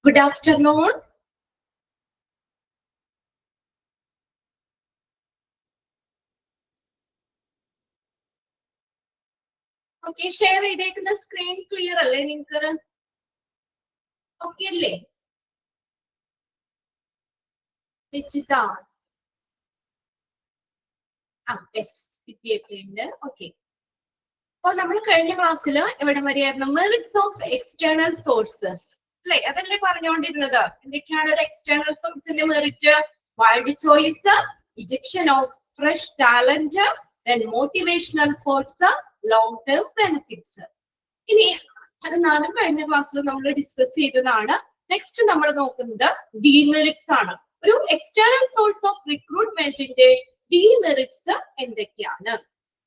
Good afternoon. Okay, share the screen clear alle ningalku. Okay alle. Vichita. Yes, idiyakke undu. Okay. അപ്പോൾ നമ്മൾ കഴിഞ്ഞ ക്ലാസ്സിൽ എവിടെ വരെയായിരുന്നു? മെറിറ്റ്സ് ഓഫ് എക്സ്റ്റേണൽ സോഴ്സസ് അല്ലെ, അതല്ലേ പറഞ്ഞുകൊണ്ടിരുന്നത്. എന്തൊക്കെയാണ് ഒരു എക്സ്റ്റേണൽ സോഴ്സിന്റെ merit? Wide choice, ejection of fresh talent, motivational force, long term benefits. ഇനി അത് നാലും കഴിഞ്ഞ ക്ലാസ്സിൽ നമ്മൾ ഡിസ്കസ് ചെയ്തതാണ്. നെക്സ്റ്റ് നമ്മൾ നോക്കുന്നത് ഡിമെറിറ്റ്സ് ആണ്. ഒരു എക്സ്റ്റേണൽ സോഴ്സ് ഓഫ് റിക്രൂട്ട്മെന്റിന്റെ ഡിമെറിറ്റ്സ് എന്തൊക്കെയാണ്?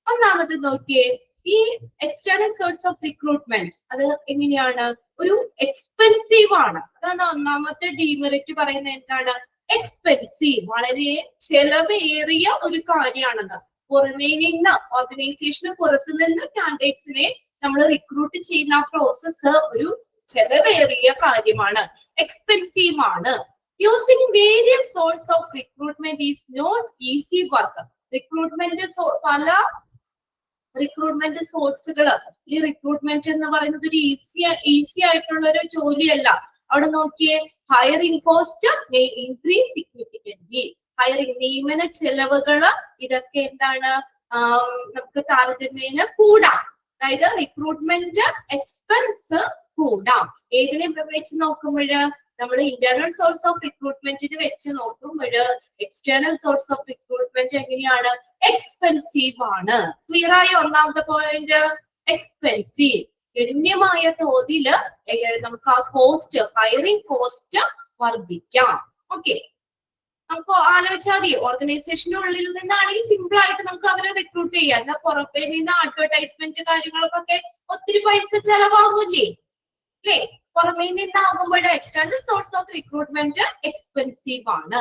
ഒന്നാമത് നോക്കിയേ, ഈ എക്സ്റ്റേണൽ സോഴ്സ് ഓഫ് റിക്രൂട്ട്മെന്റ് അത് എങ്ങനെയാണ്? ഒരു എക്സ്പെൻസീവ് ആണ്. അതാണ് ഒന്നാമത്തെ ഡിമെറിറ്റ് പറയുന്നത്. എന്താണ്? എക്സ്പെൻസീവ്, വളരെ ചെലവേറിയ ഒരു കാര്യമാണെന്ന്. പുറമേ നിന്ന്, ഓർഗനൈസേഷന് പുറത്തു നിന്ന് കാൻഡിഡേറ്റ്സിനെ നമ്മൾ റിക്രൂട്ട് ചെയ്യുന്ന പ്രോസസ്സ് ഒരു ചെലവേറിയ കാര്യമാണ്, എക്സ്പെൻസീവ് ആണ്. Using various source of recruitment is not easy work. പല റിക്രൂട്ട്മെന്റ് സോഴ്സുകൾ, ഈ റിക്രൂട്ട്മെന്റ് എന്ന് പറയുന്നത് ഒരു ഈസി ആയിട്ടുള്ള ഒരു ജോലിയല്ല. അവിടെ നോക്കിയേ, hiring cost may increase significantly. Hiring, നിയമന ചെലവുകള്, ഇതൊക്കെ എന്താണ്, നമുക്ക് താരതമ്യേന കൂടാം. അതായത് റിക്രൂട്ട്മെന്റ് എക്സ്പെൻസ് കൂടാം. ഏതിനെ വെച്ച് നോക്കുമ്പോഴ്, നമ്മൾ ഇന്റേണൽ സോഴ്സ് ഓഫ് റിക്രൂട്ട്മെന്റിന് വെച്ച് നോക്കുമ്പോൾ എക്സ്റ്റേണൽ സോഴ്സ് ഓഫ് റിക്രൂട്ട്മെന്റ് എങ്ങനെയാണ്? എക്സ്പെൻസീവ് ആണ്. ക്ലിയർ ആയി? ഒന്നാമത്തെ പോയിന്റ് എക്സ്പെൻസീവ്. ഗണ്യമായ തോതിൽ നമുക്ക് ആ കോസ്റ്റ്, ഹയറിംഗ് കോസ്റ്റ് വർദ്ധിക്കാം. ഓക്കെ, നമുക്ക് ആലോചിച്ചാൽ മതി. ഓർഗനൈസേഷന്റെ ഉള്ളിൽ നിന്നാണെങ്കിൽ സിമ്പിൾ ആയിട്ട് നമുക്ക് അവരെ റിക്രൂട്ട് ചെയ്യാം. എന്നാൽ പുറമേ നിന്ന് അഡ്വർടൈസ്മെന്റ് കാര്യങ്ങൾക്കൊക്കെ ഒത്തിരി പൈസ ചെലവാകൂലേ അല്ലേ? പുറമേ നിന്നാകുമ്പോൾ external source of recruitment expensive ആണ്.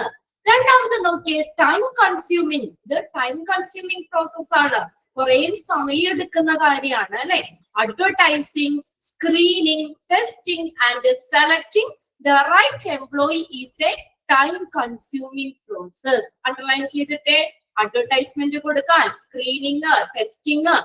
രണ്ടാമത് നോക്കിയേ, ടൈം കൺസ്യൂമിങ്. ഇത് ടൈം കൺസ്യൂമിങ് പ്രോസസ് ആണ്, കുറെ സമയം എടുക്കുന്ന കാര്യമാണ് അല്ലെ. Advertising, screening, testing and selecting the right employee is a time consuming process. Underline ചെയ്തിട്ട്, അഡ്വർടൈസ്മെന്റ് കൊടുക്കാൻ, screening, testing,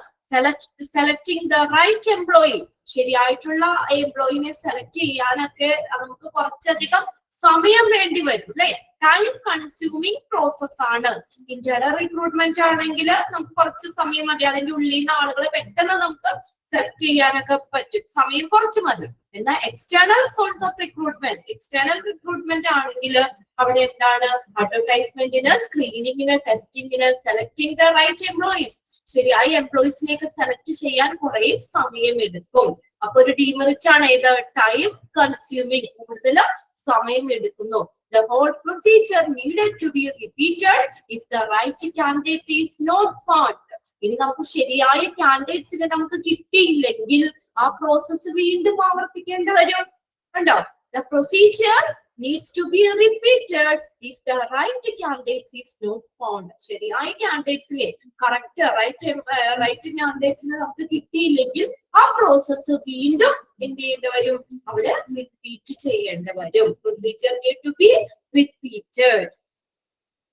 selecting the right employee, ശരിയായിട്ടുള്ള എംപ്ലോയിനെ സെലക്ട് ചെയ്യാനൊക്കെ നമുക്ക് കുറച്ചധികം സമയം വേണ്ടി വരും അല്ലെ. ടൈം കൺസ്യൂമിങ് പ്രോസസ് ആണ്. ഇന്റേണൽ റിക്രൂട്ട്മെന്റ് ആണെങ്കിൽ നമുക്ക് കുറച്ച് സമയം മതി, അതിന്റെ ഉള്ളിൽ നിന്ന് ആളുകളെ പെട്ടെന്ന് നമുക്ക് സെലക്ട് ചെയ്യാനൊക്കെ പറ്റും, സമയം കുറച്ച് മതി. എന്നാൽ external source of recruitment, external recruitment ആണെങ്കിൽ അവിടെ എന്താണ്, അഡ്വർടൈസ്മെന്റിന്, സ്ക്രീനിങ്ങിന്, ടെസ്റ്റിങ്ങിന്, സെലക്ടിങ് ദ റൈറ്റ് എംപ്ലോയീസ്, ശരിയായ എംപ്ലോയീസിനെയൊക്കെ സെലക്ട് ചെയ്യാൻ കുറെ സമയം എടുക്കും. അപ്പൊ ഒരു ഡിമെറിറ്റ് ആണ് ഏത്? ടൈം കൺസ്യൂമിങ്, കൂടുതൽ സമയം എടുക്കുന്നു. The whole procedure needed to be repeated if the right candidate is not found. ഇനി നമുക്ക് ശരിയായ കാൻഡിഡേറ്റ്സിനെ നമുക്ക് കിട്ടിയില്ലെങ്കിൽ ആ പ്രോസസ്സ് വീണ്ടും ആവർത്തിക്കേണ്ടി വരും. കണ്ടോ? The procedure needs to be repeated if the right candidates is not found. ശരിയായ കാൻഡിഡേറ്റ്സിനെ, കറക്റ്റ് റൈറ്റ് കാൻഡിഡേറ്റ്സിനെ നമുക്ക് കിട്ടിയില്ലെങ്കിൽ ആ പ്രോസസ്സ് വീണ്ടും എന്ത് ചെയ്യേണ്ടി വരും? അവിടെ റിപ്പീറ്റ് ചെയ്യേണ്ടി വരും. Procedure need to be repeated.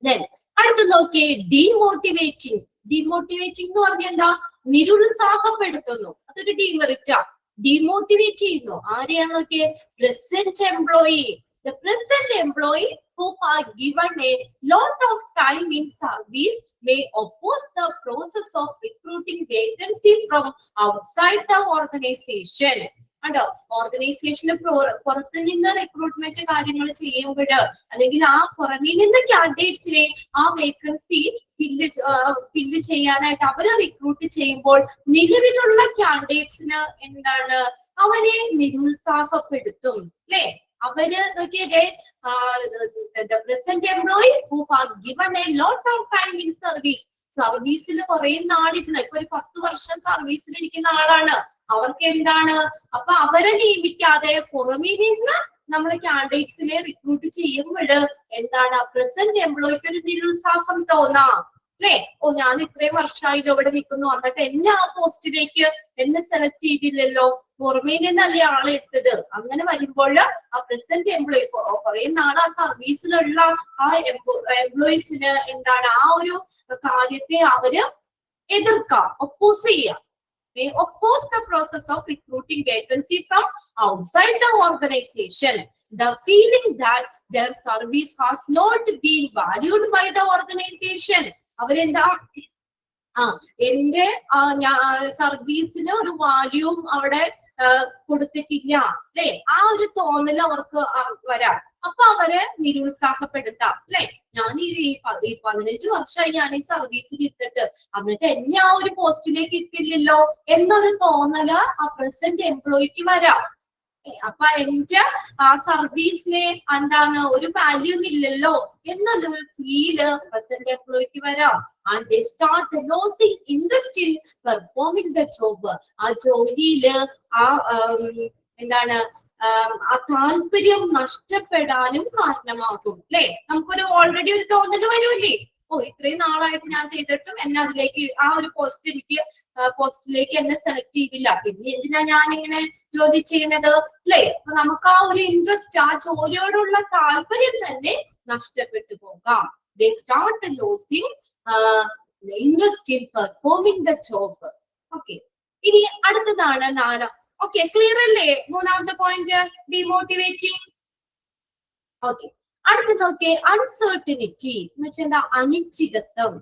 Then അടുത്ത് നോക്കിയേ, ഡീമോട്ടിവേറ്റിംഗ്. ഡീമോട്ടിവേറ്റിംഗ് എന്ന് പറഞ്ഞാൽ എന്താ? നിരുത്സാഹപ്പെടുത്തുന്നു. അതൊരു ഡിമെറിറ്റാ. ഡീമോട്ടിവേറ്റ് ചെയ്യുന്നു. ആരെയാ നോക്കിയേ? Present employee. The present employee who have given a lot of time in service may oppose the process of recruiting vacancy from outside the organization. കണ്ടോ? ഓർഗനൈസേഷന് പുറത്തു നിന്ന് റിക്രൂട്ട്മെന്റ് കാര്യങ്ങൾ ചെയ്യുമ്പോൾ, അല്ലെങ്കിൽ ആ പുറമേ നിന്ന് കാൻഡിഡേറ്റ്സിനെ ആ വേക്കൻസി ഫില്ല് ചെയ്യാനായിട്ട് അവരെ റിക്രൂട്ട് ചെയ്യുമ്പോൾ നിലവിലുള്ള കാൻഡിഡേറ്റ്സിന് എന്താണ്, അവരെ നിരുത്സാഹപ്പെടുത്തും അല്ലെ. അവര് നോക്കിയേ, the present employee who have given a lot of time in service, സർവീസിൽ കുറെ നാളിരുന്ന, ഇപ്പൊ ഒരു 10 വർഷം സർവീസിൽ ഇരിക്കുന്ന ആളാണ്. അവർക്ക് എന്താണ്, അപ്പൊ അവരെ നിയമിക്കാതെ പുറമേ നിന്ന് നമ്മൾ കാൻഡിഡേറ്റ്സിനെ റിക്രൂട്ട് ചെയ്യുമ്പോൾ എന്താണ്, പ്രസന്റ് എംപ്ലോയിക്ക് ഒരു നിരുത്സാഹം തോന്നാം അല്ലെ. ഓ, ഞാൻ ഇത്രയും വർഷമായില്ലോ ഇവിടെ നിൽക്കുന്നു, എന്നിട്ട് എന്നെ ആ പോസ്റ്റിലേക്ക് എന്നെ സെലക്ട് ചെയ്തില്ലല്ലോ, പുറമേ നിന്നല്ലേ ആളെ ഇട്ടത്. അങ്ങനെ വരുമ്പോൾ ആ പ്രസന്റ് എംപ്ലോയി കുറെ നാൾ ആ സർവീസിലുള്ള ആ എംപ്ലോയീസിന് എന്താണ് ആ ഒരു കാര്യത്തെ അവര് എതിർക്കാം, ഒപ്പോസ് ചെയ്യാം. May oppose the process of recruiting vacancy from outside the organization. The feeling that their service has not been valued by the organization. അവരെന്താ എന്റെ സർവീസിന് ഒരു വാല്യൂം അവിടെ കൊടുത്തിട്ടില്ല അല്ലെ, ആ ഒരു തോന്നൽ അവർക്ക് വരാം. അപ്പൊ അവരെ നിരുത്സാഹപ്പെടുത്താം അല്ലെ. ഞാൻ ഈ 15 വർഷമായി ഞാൻ ഈ സർവീസിൽ ഇട്ടിട്ട് എന്നിട്ട് എന്നെ ആ ഒരു പോസ്റ്റിലേക്ക് ഇട്ടില്ലല്ലോ എന്നൊരു തോന്നല് ആ പ്രസന്റ് എംപ്ലോയിക്ക് വരാം. അപ്പൊ എന്റെ ആ സർവീസിനെ എന്താണ് ഒരു വാല്യൂ ഇല്ലല്ലോ എന്നുള്ളൊരു ഫീല് പ്രസന്റ് എംപ്ലോയിക്ക് വരാം. And they start losing interest in performing the job. ആ ജോലിയില് ആ എന്താണ് ആ താല്പര്യം നഷ്ടപ്പെടാനും കാരണമാകും അല്ലെ. നമുക്കൊരു ഓൾറെഡി ഒരു തോന്നൽ വരുമല്ലേ, ഓ ഇത്രയും നാളായിട്ട് ഞാൻ ചെയ്തിട്ടും എന്നെ അതിലേക്ക് ആ ഒരു പോസ്റ്റിലേക്ക് എന്നെ സെലക്ട് ചെയ്തില്ല, പിന്നെ എന്തിനാ ഞാൻ ഇങ്ങനെ ജോലി ചെയ്യുന്നത് അല്ലെ. അപ്പൊ നമുക്ക് ആ ഒരു ഇൻട്രസ്റ്റ്, ആ ജോലിയോടുള്ള താല്പര്യം തന്നെ നഷ്ടപ്പെട്ടു പോകാം. They start losing interest in performing the job. Okay. ഇനി അടുത്തതാണ് 4. ഓക്കെ, ക്ലിയർ അല്ലേ? മൂന്നാമത്തെ പോയിന്റ് ഡിമോട്ടിവേറ്റിംഗ്. ഓക്കെ, അടുത്ത നോക്കിയേ, അൺസർട്ടിനിറ്റി എന്ന് വെച്ചാൽ എന്താ? അനിശ്ചിതത്വം.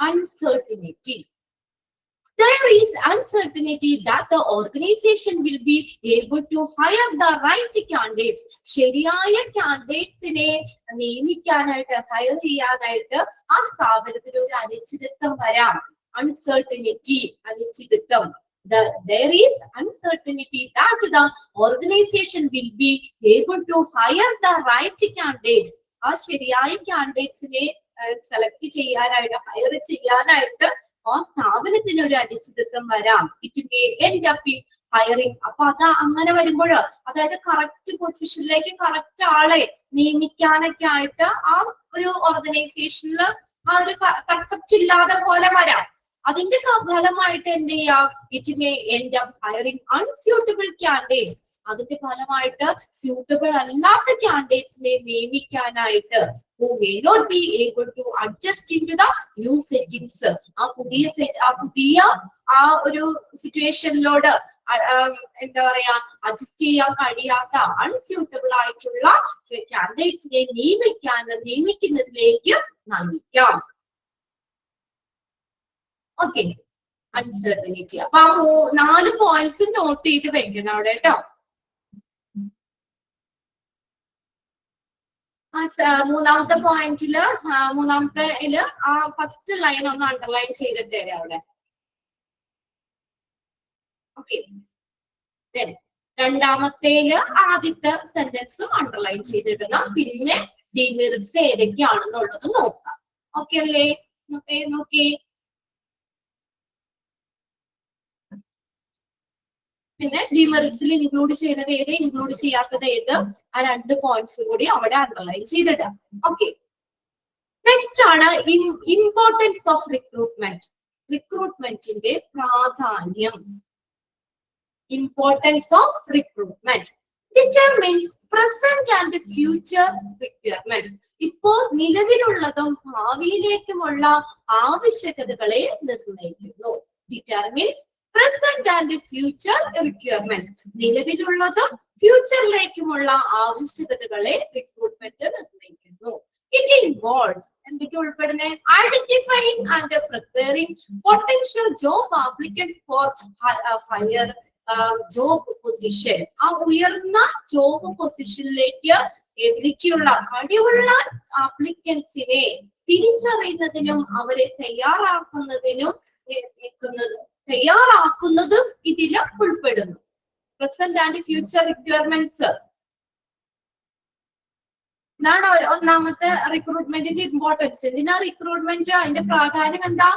Uncertainty. There is uncertainty that the organization will be able to hire the right candidates. ശരിയായ കാൻഡിഡേറ്റ്സിനെ നിയമിക്കാനായിട്ട്, ഹയർ ചെയ്യാനായിട്ട് ആ സ്ഥാപനത്തിന് ഒരു അനിശ്ചിതത്വം വരാം. Uncertainty, അനിശ്ചിതത്വം. There is uncertainty that the organization will be able to hire the right candidates. ആ ശരിയായ കാൻഡിഡേറ്റ്സിനെ സെലക്ട് ചെയ്യാനായിട്ട്, ഹയർ ചെയ്യാനായിട്ട് ആ സ്ഥാപനത്തിന് ഒരു അനിശ്ചിതത്വം വരാം. It may end up in hiring. അപ്പൊ അത് അങ്ങനെ വരുമ്പോൾ, അതായത് കറക്റ്റ് പൊസിഷനിലേക്ക് കറക്റ്റ് ആളെ നിയമിക്കാനൊക്കെ ആയിട്ട് ആ ഒരു ഓർഗനൈസേഷനിൽ ആ ഒരു പെർഫെക്റ്റ് ഇല്ലാതെ പോലെ വരാം. അതിന്റെ ഫലമായിട്ട് എന്ത് ചെയ്യാം? It may end up hiring unsuitable candidates. അതിന്റെ ഫലമായിട്ട് സ്യൂട്ടബിൾ അല്ലാത്ത കാൻഡിഡേറ്റ്സിനെ നിയമിക്കാനായിട്ട് who may not be able to adjust into the new settings. ആ പുതിയ ആ ഒരു സിറ്റുവേഷനിലോട് എന്താ പറയാ, അഡ്ജസ്റ്റ് ചെയ്യാൻ കഴിയാത്ത അൺസ്യൂട്ടബിൾ ആയിട്ടുള്ള കാൻഡിഡേറ്റ്സിനെ നിയമിക്കുന്നതിലേക്ക് നയിക്കാം. Okay, uncertainty. അപ്പൊ ആ 4 പോയിന്റ്സ് നോട്ട് ചെയ്ത് വെക്കണം അവിടെ കേട്ടോ. മൂന്നാമത്തെ പോയിന്റില് ആ ഫസ്റ്റ് ലൈൻ ഒന്ന് അണ്ടർലൈൻ ചെയ്തിട്ട് തരാം അവിടെ. ഓക്കെ, രണ്ടാമത്തേല് ആദ്യത്തെ സെന്റൻസും അണ്ടർലൈൻ ചെയ്തിടണം. പിന്നെ ഡിമെറിറ്റ്സ് ഏതൊക്കെയാണെന്നുള്ളത് നോക്കാം. ഓക്കെ അല്ലേ? നോക്കി പിന്നെ ഡിമെറിറ്റ്സിൽ ഇൻക്ലൂഡ് ചെയ്യുന്നത് ഏത്, ഇൻക്ലൂഡ് ചെയ്യാത്തത് ഏത്, ആ 2 പോയിന്റ്സ് കൂടി അവിടെ അണ്ടർലൈൻ ചെയ്തിടാം. ഓക്കെ, നെക്സ്റ്റ് ആണ് ഇമ്പോർട്ടൻസ് ഓഫ് റിക്രൂട്ട്മെന്റ്. റിക്രൂട്ട്മെന്റിന്റെ പ്രാധാന്യം. Importance of recruitment determines present and future requirements. ഇപ്പോൾ നിലവിലുള്ളതും ഭാവിയിലേക്കുമുള്ള ആവശ്യകതകളെ നിർണ്ണയിക്കുന്നു. determines present and future requirements. നിലവിലുള്ളതും ഫ്യൂച്ചറിലേക്കുമുള്ള ആവശ്യകതകളെ റിക്രൂട്ട്മെന്റ് നിർണ്ണയിക്കുന്നു. It involves എന്തൊക്കെ ഉൾപ്പെടുന്നത്? Identifying and preparing potential job applicants for higher job position. ആ ഉയർന്ന ജോബ് പൊസിഷനിലേക്ക് എബിലിറ്റിയുള്ള കഴിവുള്ള ആപ്ലിക്കൻസിനെ തിരിച്ചറിയുന്നതിനും അവരെ തയ്യാറാക്കുന്നതും ഇതിൽ ഉൾപ്പെടുന്നു. പ്രസന്റ് ആൻഡ് ഫ്യൂച്ചർ റിക്വയർമെന്റ്സ് ഇതാണ് ഒന്നാമത്തെ റിക്രൂട്ട്മെന്റിന്റെ ഇമ്പോർട്ടൻസ്. എന്തിനാ റിക്രൂട്ട്മെന്റ്? അതിന്റെ പ്രാധാന്യം എന്താ?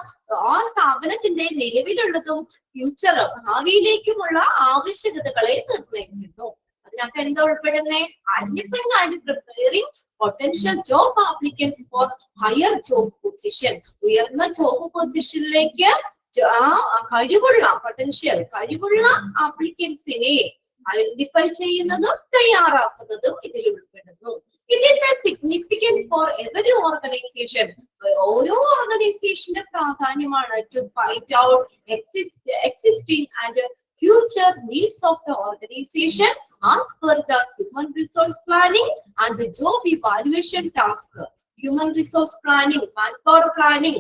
ആ സ്ഥാപനത്തിന്റെ നിലവിലുള്ളതും ഫ്യൂച്ചർ ഭാവിയിലേക്കുമുള്ള ആവശ്യകതകളെ നിർണ്ണയിക്കുന്നു. അതിനകത്ത് എന്താ ഉൾപ്പെടുന്നത്? Identifying and preparing potential job applicants four higher job position. ഉയർന്ന ജോബ് പൊസിഷനിലേക്ക് കഴിവുള്ള പൊട്ടൻഷ്യൽ കഴിവുള്ള ആപ്ലിക്കൻസിനെ ഐഡന്റിഫൈ ചെയ്യുന്നതും തയ്യാറാക്കുന്നതും ഇതിൽ ഉൾപ്പെടുന്നു. It is a significant for every organization. ഓരോ ഓർഗനൈസേഷന്റെ പ്രാധാന്യമാണ് to find out existing and future needs of the organization as per the human resource planning and the job evaluation task. Human resource planning, manpower planning,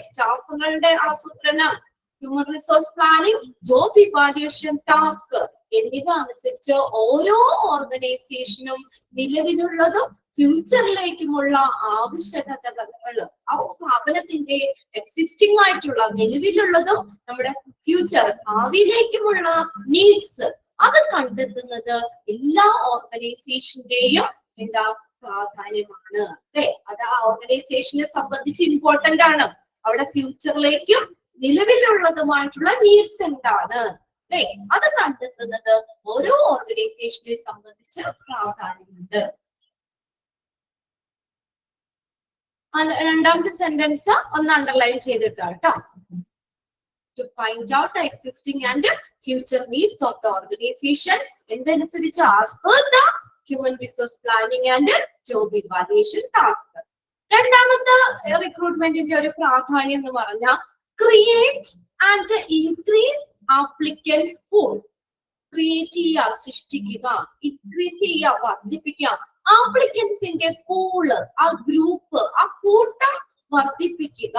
സ്റ്റാഫുകളുടെ ആസൂത്രണം, human resource planning, job evaluation task എന്നിവ അനുസരിച്ച് ഓരോ ഓർഗനൈസേഷനും നിലവിലുള്ളതും ഫ്യൂച്ചറിലേക്കുമുള്ള ആവശ്യകതകൾ ആ സ്ഥാപനത്തിന്റെ existing ആയിട്ടുള്ള നിലവിലുള്ളതും നമ്മുടെ ഫ്യൂച്ചർ ഭാവിയിലേക്കുമുള്ള നീഡ്സ് അത് കണ്ടെത്തുന്നത് എല്ലാ ഓർഗനൈസേഷന്റെയും എന്താ പ്രാധാന്യമാണ്. അല്ലെ, അത് ആ ഓർഗനൈസേഷനെ സംബന്ധിച്ച് ഇമ്പോർട്ടന്റ് ആണ്. അവിടെ ഫ്യൂച്ചറിലേക്കും നിലവിലുള്ളതുമായിട്ടുള്ള നീഡ്സ് എന്താണ് അല്ലെ, അത് കണ്ടെത്തുന്നത് ഓരോ ഓർഗനൈസേഷനെ സംബന്ധിച്ച് പ്രാധാന്യമുണ്ട്. രണ്ടാമത്തെ സെന്റൻസ് ഒന്ന് അണ്ടർലൈൻ ചെയ്തിട്ടാണ് കേട്ടോ. To find out the existing and future needs of the organization എന്തനുസരിച്ച് as per the human resource planning and job evaluation task. രണ്ടാമത്തെ റിക്രൂട്ട്മെന്റിന്റെ ഒരു പ്രാധാന്യം എന്ന് പറഞ്ഞാൽ create and increase applicants pool. Create ചെയ്യുക, സൃഷ്ടിക്കുക, ഇൻക്രീസ് ചെയ്യുക, വർദ്ധിപ്പിക്കുക. ആപ്ലിക്കൻസിന്റെ പൂള്, ആ ഗ്രൂപ്പ്, ആ കൂട്ടം വർദ്ധിപ്പിക്കുക.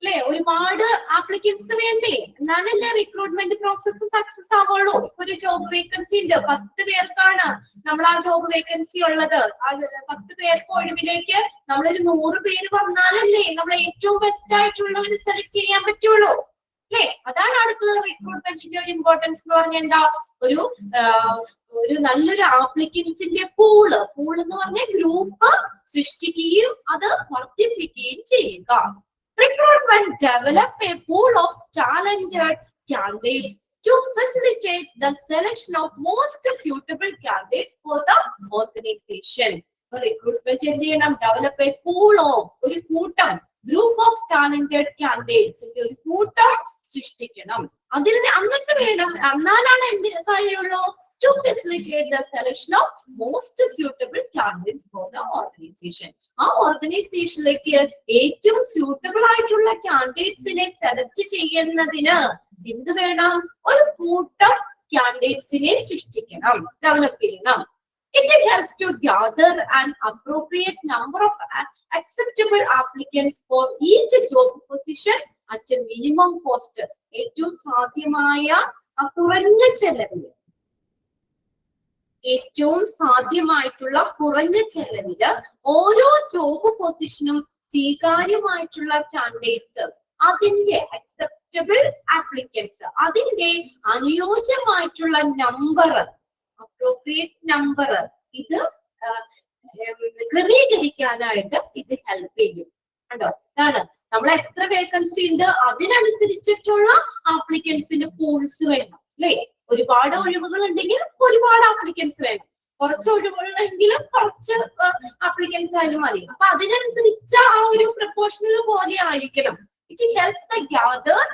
അല്ലെ, ഒരുപാട് ആപ്ലിക്കൻസ് വേണ്ടേ, എന്നാലല്ലേ റിക്രൂട്ട്മെന്റ് പ്രോസസ്സ് സക്സസ് ആവുള്ളൂ. ഇപ്പൊ ഒരു ജോബ് വേക്കൻസി ഉണ്ട്, 10 പേർക്കാണ് നമ്മൾ ആ ജോബ് വേക്കൻസി ഉള്ളത്. അത് 10 പേർക്ക് ഒഴിവിലേക്ക് നമ്മളൊരു 100 പേര് വന്നാലല്ലേ നമ്മൾ ഏറ്റവും ബെസ്റ്റ് ആയിട്ടുള്ളവര് സെലക്ട് ചെയ്യാൻ പറ്റുള്ളൂ. അല്ലെ, അതാണ് അടുത്തത് റിക്രൂട്ട്മെന്റിന്റെ ഒരു ഇമ്പോർട്ടൻസ് എന്ന് പറഞ്ഞാൽ എന്താ, ഒരു നല്ലൊരു ആപ്ലിക്കൻസിന്റെ പൂള് എന്ന് പറഞ്ഞ ഗ്രൂപ്പ് സൃഷ്ടിക്കുകയും അത് വർദ്ധിപ്പിക്കുകയും ചെയ്യുക. Recruitment develop a pool of talented candidates to facilitate the selection of most suitable candidates for the organization. Recruitment എന്ത് ചെയ്യണം, develop a pool of, ഒരു കൂട്ടം, group of talented candidates, ഒരു കൂട്ടം സൃഷ്ടിക്കണം. എന്നിട്ട് വേണം, എന്നാലാണ് എന്ത് കാര്യമുള്ളൂ, to facilitate the selection of most suitable candidates for the organization. ആ ഓർഗനൈസേഷനിലേക്ക് ഏറ്റവും സ്യൂട്ടബിൾ ആയിട്ടുള്ള കാൻഡിഡേറ്റ്സിനെ സെലക്ട് ചെയ്യുന്നതിന് എന്ത് വേണം, ഒരു കൂട്ടം കാൻഡിഡേറ്റ്സിനെ സൃഷ്ടിക്കണം, ഡെവലപ്പ് ചെയ്യണം. It helps to gather an appropriate number of acceptable applicants for each job position at a minimum cost. ഏറ്റവും സാധ്യമായ കുറഞ്ഞ ചെലവില്, ഏറ്റവും സാധ്യമായിട്ടുള്ള കുറഞ്ഞ ചെലവില് ഓരോ ജോബ് പൊസിഷനും സ്വീകാര്യമായിട്ടുള്ള കാൻഡിഡേറ്റ്സ്, അതിന്റെ അക്സെപ്റ്റബിൾ ആപ്ലിക്കൻസ്, അതിന്റെ അനുയോജ്യമായിട്ടുള്ള നമ്പർ, അപ്രോപ്രിയേറ്റ് നമ്പർ, ഇത് ക്രമീകരിക്കാനായിട്ട് ഇത് ഹെൽപ്പ് ചെയ്യും. കണ്ടോ, ഇതാണ് നമ്മൾ എത്ര വേക്കൻസി ഉണ്ട് അതിനനുസരിച്ചിട്ടുള്ള ആപ്ലിക്കൻസിന്റെ പൂൾസ് വേണം അല്ലെ. ഒരുപാട് ഒഴിവുകൾ ഉണ്ടെങ്കിൽ ഒരുപാട് ആപ്ലിക്കൻസ് വേണം, കുറച്ച് ഒഴിവുകളെങ്കിലും കുറച്ച് ആപ്ലിക്കൻസ് ആയാലും മതി. അപ്പൊ അതിനനുസരിച്ച് ആ ഒരു പ്രപ്പോർഷണൽ പോലെ ആയിരിക്കണം. ഇറ്റ് ഹെൽപ്സ് ദ ഗ്യാദർ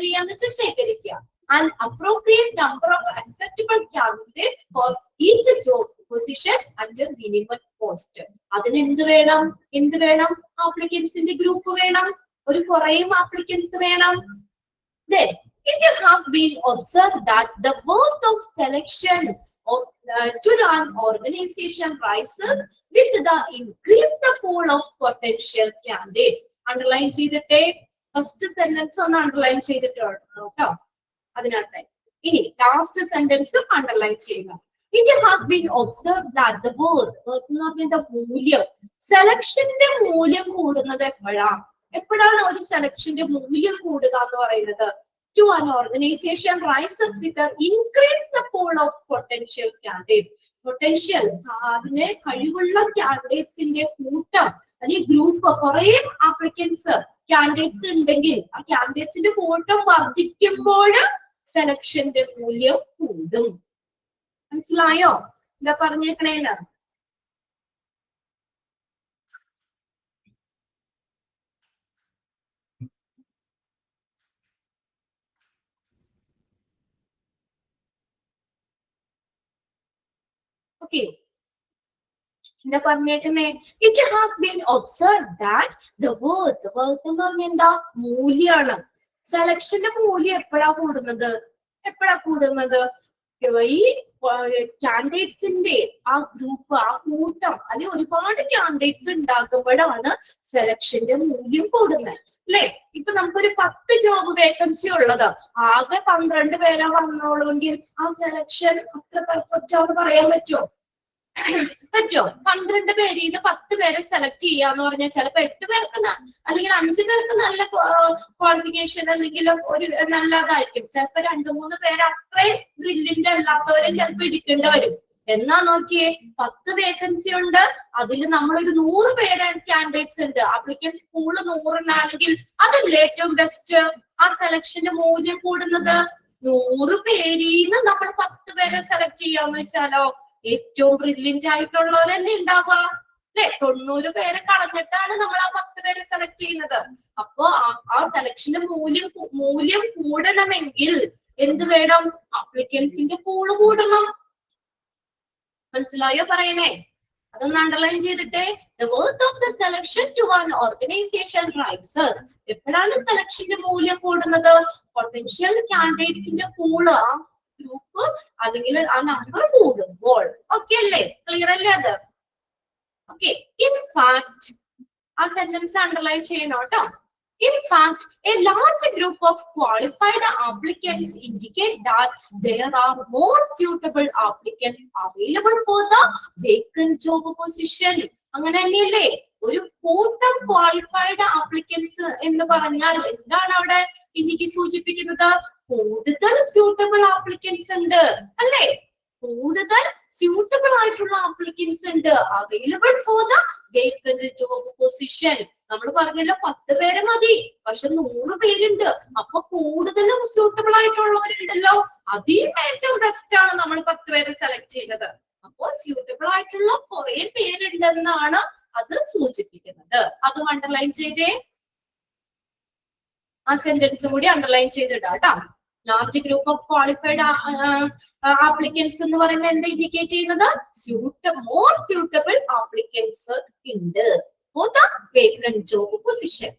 ചെയ്യാന്ന് വെച്ചാൽ ശേഖരിക്കുക. An appropriate number of acceptable candidates for each job position under minimum cost. അതിന് എന്ത് വേണം, ആപ്ലിക്കൻസിന്റെ ഗ്രൂപ്പ് വേണം, ഒരു കുറേയും ആപ്ലിക്കൻസ് വേണം. Then it has been observed that the worth of selection of to an organization rises with the increase the pool of potential candidates. Underline ചെയ്തിട്ടേ, first sentence ഒന്ന് underline ചെയ്തിട്ടോ കേട്ടോ. അതിനകത്ത് ഇനി ലാസ്റ്റ് സെന്റൻസും അണ്ടർലൈൻ ചെയ്യുക. It has been observed that the worth എന്ന് പറഞ്ഞ മൂല്യം, സെലക്ഷന്റെ മൂല്യം കൂടുന്നത് എപ്പോഴാണ് ഒരു സെലക്ഷന്റെ മൂല്യം കൂടുക എന്ന് പറയുന്നത്? To an organization rises with the increase the pool of potential candidates. Potential അതിനെ കഴിവുള്ള കാൻഡിഡേറ്റ്സിന്റെ കൂട്ടം അല്ലെങ്കിൽ ഗ്രൂപ്പ്, കുറെ ആപ്ലിക്കൻസ് കാൻഡിഡേറ്റ്സ് ഉണ്ടെങ്കിൽ ആ കാൻഡിഡേറ്റ്സിന്റെ കൂട്ടം വർദ്ധിക്കുമ്പോൾ സെലക്ഷന്റെ മൂല്യം കൂടും. മനസ്സിലായോ എന്താ പറഞ്ഞേക്കണേന്ന്? ഓക്കെ, എന്താ പറഞ്ഞേക്കുന്നേ? It has been observe that the worth എന്ന് പറഞ്ഞ എന്താ? മൂല്യാണ്. സെലക്ഷന്റെ മൂല്യം എപ്പോഴാ കൂടുന്നത്? ഈ കാൻഡിഡേറ്റ്സിന്റെ ആ ഗ്രൂപ്പ്, ആ കൂട്ടം, അല്ലെങ്കിൽ ഒരുപാട് കാൻഡിഡേറ്റ്സ് ഉണ്ടാകുമ്പോഴാണ് സെലക്ഷന്റെ മൂല്യം കൂടുന്നത്, അല്ലെ? ഇപ്പൊ നമുക്കൊരു 10 ജോബ് വേക്കൻസി ഉള്ളത്, ആകെ 12 പേരാ വന്നോളൂങ്കിൽ ആ സെലക്ഷൻ അത്ര പെർഫെക്റ്റ് ആണെന്ന് പറയാൻ പറ്റുമോ? 12 പേരിൽ നിന്ന് 10 പേരെ സെലക്ട് ചെയ്യാന്ന് പറഞ്ഞാൽ ചിലപ്പോ 8 പേർക്ക് അല്ലെങ്കിൽ 5 പേർക്ക് നല്ല ക്വാളിഫിക്കേഷൻ അല്ലെങ്കിൽ ഒരു നല്ലതായിരിക്കും. ചിലപ്പോ 2-3 പേര് അത്രയും ബ്രില്യന്റ് അല്ലാത്തവരെ ചിലപ്പോ എടുക്കേണ്ടി വരും. എന്നാ നോക്കിയേ, 10 വേക്കൻസി ഉണ്ട്, അതിൽ നമ്മളൊരു 100 പേര് കാൻഡിഡേറ്റ്സ് ഉണ്ട്, ആപ്ലിക്കൻസ് പൂള് 100 അതല്ലേ ഏറ്റവും ബെസ്റ്റ്? ആ സെലക്ഷന്റെ മൂല്യം കൂടുന്നത്. 100 പേരിൽ നിന്ന് നമ്മൾ 10 പേരെ സെലക്ട് ചെയ്യാന്ന് വെച്ചാലോ, ഏറ്റവും ബ്രില്യന്റ് ആയിട്ടുള്ളവരല്ലേ ഉണ്ടാവുക, അല്ലെ? 90 പേരെ കളഞ്ഞിട്ടാണ് നമ്മൾ ആ 10 പേരെ സെലക്ട് ചെയ്യുന്നത്. അപ്പോ ആ സെലക്ഷന്റെ മൂല്യം കൂടണമെങ്കിൽ എന്ത് വേണം? ആപ്ലിക്കൻസിന്റെ പൂള് കൂടണം. മനസ്സിലായോ പറയണേ? അതൊന്ന് അണ്ടർലൈൻ ചെയ്തിട്ടേ. The worth of the selection to one organization rises. എപ്പോഴാണ് സെലക്ഷന്റെ മൂല്യം കൂടുന്നത്? പൊട്ടൻഷ്യൽ കാൻഡിഡേറ്റ്സിന്റെ പൂള്, ആ ഗ്രൂപ്പ് അല്ലെങ്കിൽ ആ നമ്പർ കൂടുമ്പോൾ. ഓക്കെ അല്ലേ? ക്ലിയർ അല്ലേ അത്? ഓക്കെ. ഇൻ ഫാക്ട്, ആ സെന്റൻസ് അണ്ടർലൈൻ ചെയ്യണം കേട്ടോ. In fact, a large group of qualified applicants indicate that there are more suitable applicants available for the vacant job position. അങ്ങനെ തന്നെയല്ലേ? ഒരു കൂട്ടം ക്വാളിഫൈഡ് ആപ്ലിക്കൻസ് എന്ന് പറഞ്ഞാൽ എന്താണ് അവിടെ എനിക്ക് സൂചിപ്പിക്കുന്നത്? കൂടുതൽ സ്യൂട്ടബിൾ ആപ്ലിക്കൻസ് ഉണ്ട്, അല്ലേ? കൂടുതൽ സ്യൂട്ടബിൾ ആയിട്ടുള്ള ആപ്ലിക്കൻസ് ഉണ്ട് available for the vacant job position. നമ്മൾ പറഞ്ഞല്ലോ 10 പേര് മതി, പക്ഷെ 100 പേരുണ്ട്, അപ്പൊ കൂടുതലും സ്യൂട്ടബിൾ ആയിട്ടുള്ളവരുണ്ടല്ലോ. അതിൽ ഏറ്റവും ബെസ്റ്റ് ആണ് നമ്മൾ 10 പേരെ സെലക്ട് ചെയ്തത്. അപ്പോ സ്യൂട്ടബിൾ ആയിട്ടുള്ള കുറെ പേരുണ്ടെന്നാണ് അത് സൂചിപ്പിക്കുന്നത്. അതും അണ്ടർലൈൻ ചെയ്തേ. ആ സെന്റൻസും കൂടി അണ്ടർലൈൻ ചെയ്തിടാട്ടോ. Large group of qualified applicants എന്ന് പറയുന്നത് എന്താ ഇൻഡിക്കേറ്റ് ചെയ്യുന്നത്? മോർ സ്യൂട്ടബിൾ ആപ്ലിക്കൻസ് ഉണ്ട് for the vacant job position.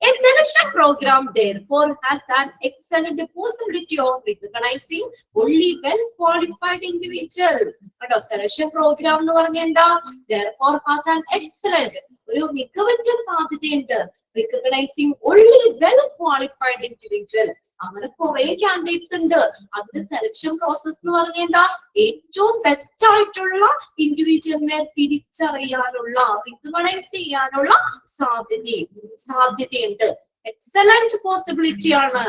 A selection program therefore has an excellent possibility of recognizing only well qualified individual. കേട്ടോ, സെലക്ഷൻ പ്രോഗ്രാം എന്ന് പറഞ്ഞാൽ എന്താ? therefore has an excellent, ഒരു മികവുറ്റ സാധ്യതയുണ്ട് റിക്കഗ്നൈസിങ് ഓൺലി വെൽ ക്വാളിഫൈഡ് ഇൻഡിവിജ്വൽ. അങ്ങനെ കുറെ കാൻഡിഡേറ്റ്സ് ഉണ്ട്. അതിന് സെലക്ഷൻ പ്രോസസ് എന്ന് പറഞ്ഞാൽ എന്താ? ഏറ്റവും ബെസ്റ്റ് ആയിട്ടുള്ള ഇൻഡിവിജ്വലിനെ തിരിച്ചറിയാനുള്ള, റിക്കഗ്നൈസ് ചെയ്യാനുള്ള സാധ്യതയുണ്ട്. എക്സലന്റ് പോസിബിലിറ്റി ആണ്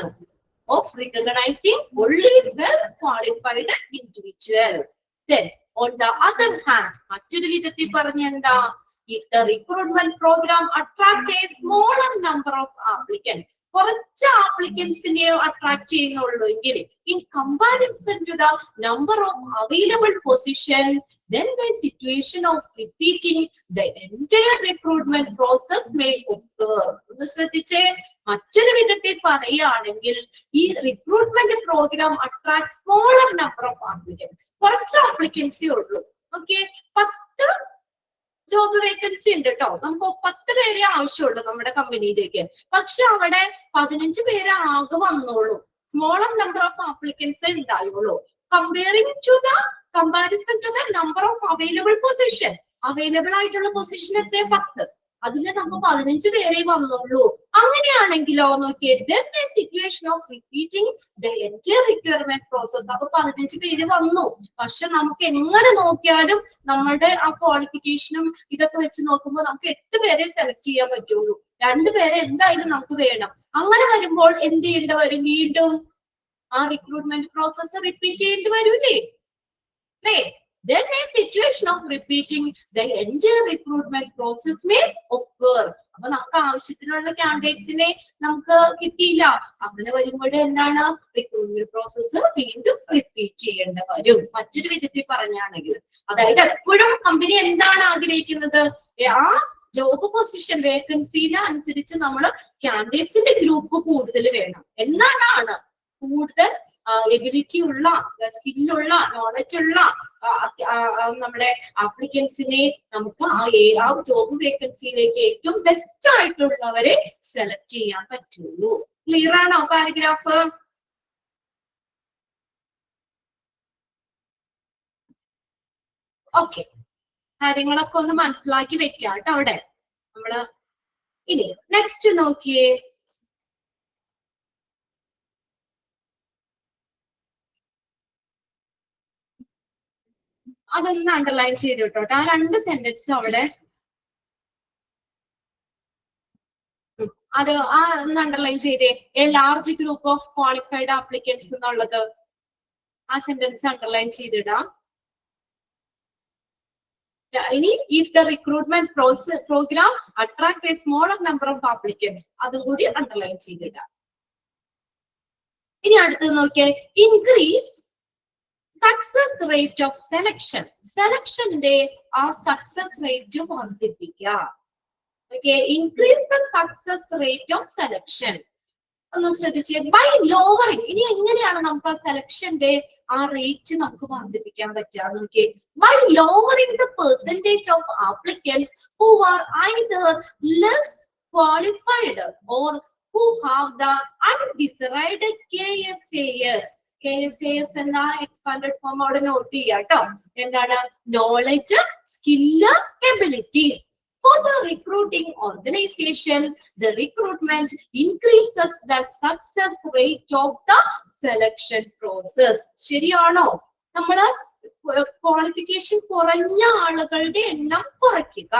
of റിക്കഗ്നൈസിങ് only well qualified individual. Then on the other hand, മറ്റൊരു വിധത്തിൽ പറഞ്ഞ എന്താ? If the recruitment program attract a smaller number of applicants, കുറച്ച് ആപ്ലിക്കൻസിനെ അട്രാക്ട് ചെയ്യുന്നുള്ളൂ എങ്കിൽ in comparison to the number of available positions, then the situation of repeating the entire recruitment process may occur. ഒന്ന് ശ്രദ്ധിച്ചേ. മറ്റൊരു വിധത്തിൽ പറയുകയാണെങ്കിൽ ഈ recruitment programme attract smaller number of applicants, കുറച്ച് ആപ്ലിക്കൻസേ ഉള്ളൂ. ഓക്കെ, 10 ജോബ് വേക്കൻസി ഉണ്ട് കേട്ടോ. നമുക്ക് 10 പേരെ ആവശ്യമുള്ളൂ നമ്മുടെ കമ്പനിയിലേക്ക്, പക്ഷെ അവിടെ 15 പേരെ ആകെ വന്നോളൂ. സ്മോളർ നമ്പർ ഓഫ് ആപ്ലിക്കൻസ് ഉണ്ടായുള്ളൂ. Comparison to the number of available position, available ആയിട്ടുള്ള പൊസിഷൻ എത്ര? 10. അതിൽ നമുക്ക് 15 പേരെ വന്നുള്ളൂ. അങ്ങനെയാണെങ്കിലോ നോക്കിയേ, then the situation of repeating the entire requirement process. അപ്പൊ 15 പേര് വന്നു, പക്ഷെ നമുക്ക് എങ്ങനെ നോക്കിയാലും നമ്മുടെ ആ ക്വാളിഫിക്കേഷനും ഇതൊക്കെ വെച്ച് നോക്കുമ്പോൾ നമുക്ക് 8 പേരെ സെലക്ട് ചെയ്യാൻ പറ്റുള്ളൂ. 2 പേരെ എന്തായാലും നമുക്ക് വേണം. അങ്ങനെ വരുമ്പോൾ എന്ത് ചെയ്യേണ്ടി വരും? വീണ്ടും ആ റിക്രൂട്ട്മെന്റ് പ്രോസസ് റിപ്പീറ്റ് ചെയ്യേണ്ടി വരൂലേ? അല്ലേ? Then a situation of repeating the entire recruitment process may occur. അപ്പൊ നമുക്ക് ആവശ്യത്തിനുള്ള കാൻഡിഡേറ്റ്സിനെ നമുക്ക് കിട്ടിയില്ല. അങ്ങനെ വരുമ്പോൾ എന്താണ്? റിക്രൂട്ട്മെന്റ് പ്രോസസ് വീണ്ടും റിപ്പീറ്റ് ചെയ്യേണ്ടി വരും. മറ്റൊരു വിധത്തിൽ പറഞ്ഞാണെങ്കിൽ, അതായത് എപ്പോഴും കമ്പനി എന്താണ് ആഗ്രഹിക്കുന്നത്? ആ ജോബ് പൊസിഷൻ വേക്കൻസിന് അനുസരിച്ച് നമ്മൾ കാൻഡിഡേറ്റ്സിന്റെ ഗ്രൂപ്പ് കൂടുതൽ വേണം എന്നാണ് കൂടുതൽ എബിലിറ്റി ഉള്ള, സ്കില്ലുള്ള, നോളജ് ഉള്ള നമ്മുടെ ആപ്ലിക്കൻസിനെ നമുക്ക് ആ ജോബ് വേക്കൻസിയിലേക്ക് ഏറ്റവും ബെസ്റ്റ് ആയിട്ടുള്ളവരെ സെലക്ട് ചെയ്യാൻ പറ്റുള്ളൂ. ക്ലിയർ ആണോ പാരഗ്രാഫ്? ഓക്കെ, കാര്യങ്ങളൊക്കെ ഒന്ന് മനസ്സിലാക്കി വെക്കാം കേട്ടോ. അവിടെ നമ്മള് ഇനി നെക്സ്റ്റ് നോക്കിയേ. അതൊന്ന് അണ്ടർലൈൻ ചെയ്ത് കേട്ടോട്ടെ, ആ 2 സെന്റൻസും അവിടെ. അത് ഒന്ന് അണ്ടർലൈൻ ചെയ്തേ. A large group of qualified applicants എന്നുള്ളത് ആ സെന്റൻസ് അണ്ടർലൈൻ ചെയ്തിടാം. ഇനി if the recruitment programme attract a smaller number of applicants, അതും കൂടി അണ്ടർലൈൻ ചെയ്തിടാം. ഇനി അടുത്തത് നോക്കിയേ, increase success rate of selection. സെലക്ഷന്റെ ആ സക്സസ് റേറ്റ് വർദ്ധിപ്പിക്കുക. Okay, increase the success rate of selection. ഒന്ന് ശ്രദ്ധിച്ചേ, ബൈ ലോവറിങ്. ഇനി എങ്ങനെയാണ് നമുക്ക് ആ സെലക്ഷന്റെ ആ റേറ്റ് നമുക്ക് വർദ്ധിപ്പിക്കാൻ പറ്റുക? നോക്കിയേ, by lowering the percentage of applicants who are either less qualified or who have the undecided KSAS. KSAS എന്ന എക്സ്പാൻഡഡ് ഫോം അവിടെ നോട്ട് ചെയ്യാം കേട്ടോ. എന്താണ്? Knowledge, skill, abilities. For the recruiting organization, the recruitment increases the success rate of the selection process. ശരിയാണോ? നമ്മള് qualification കുറഞ്ഞ ആളുകളുടെ എണ്ണം കുറയ്ക്കുക.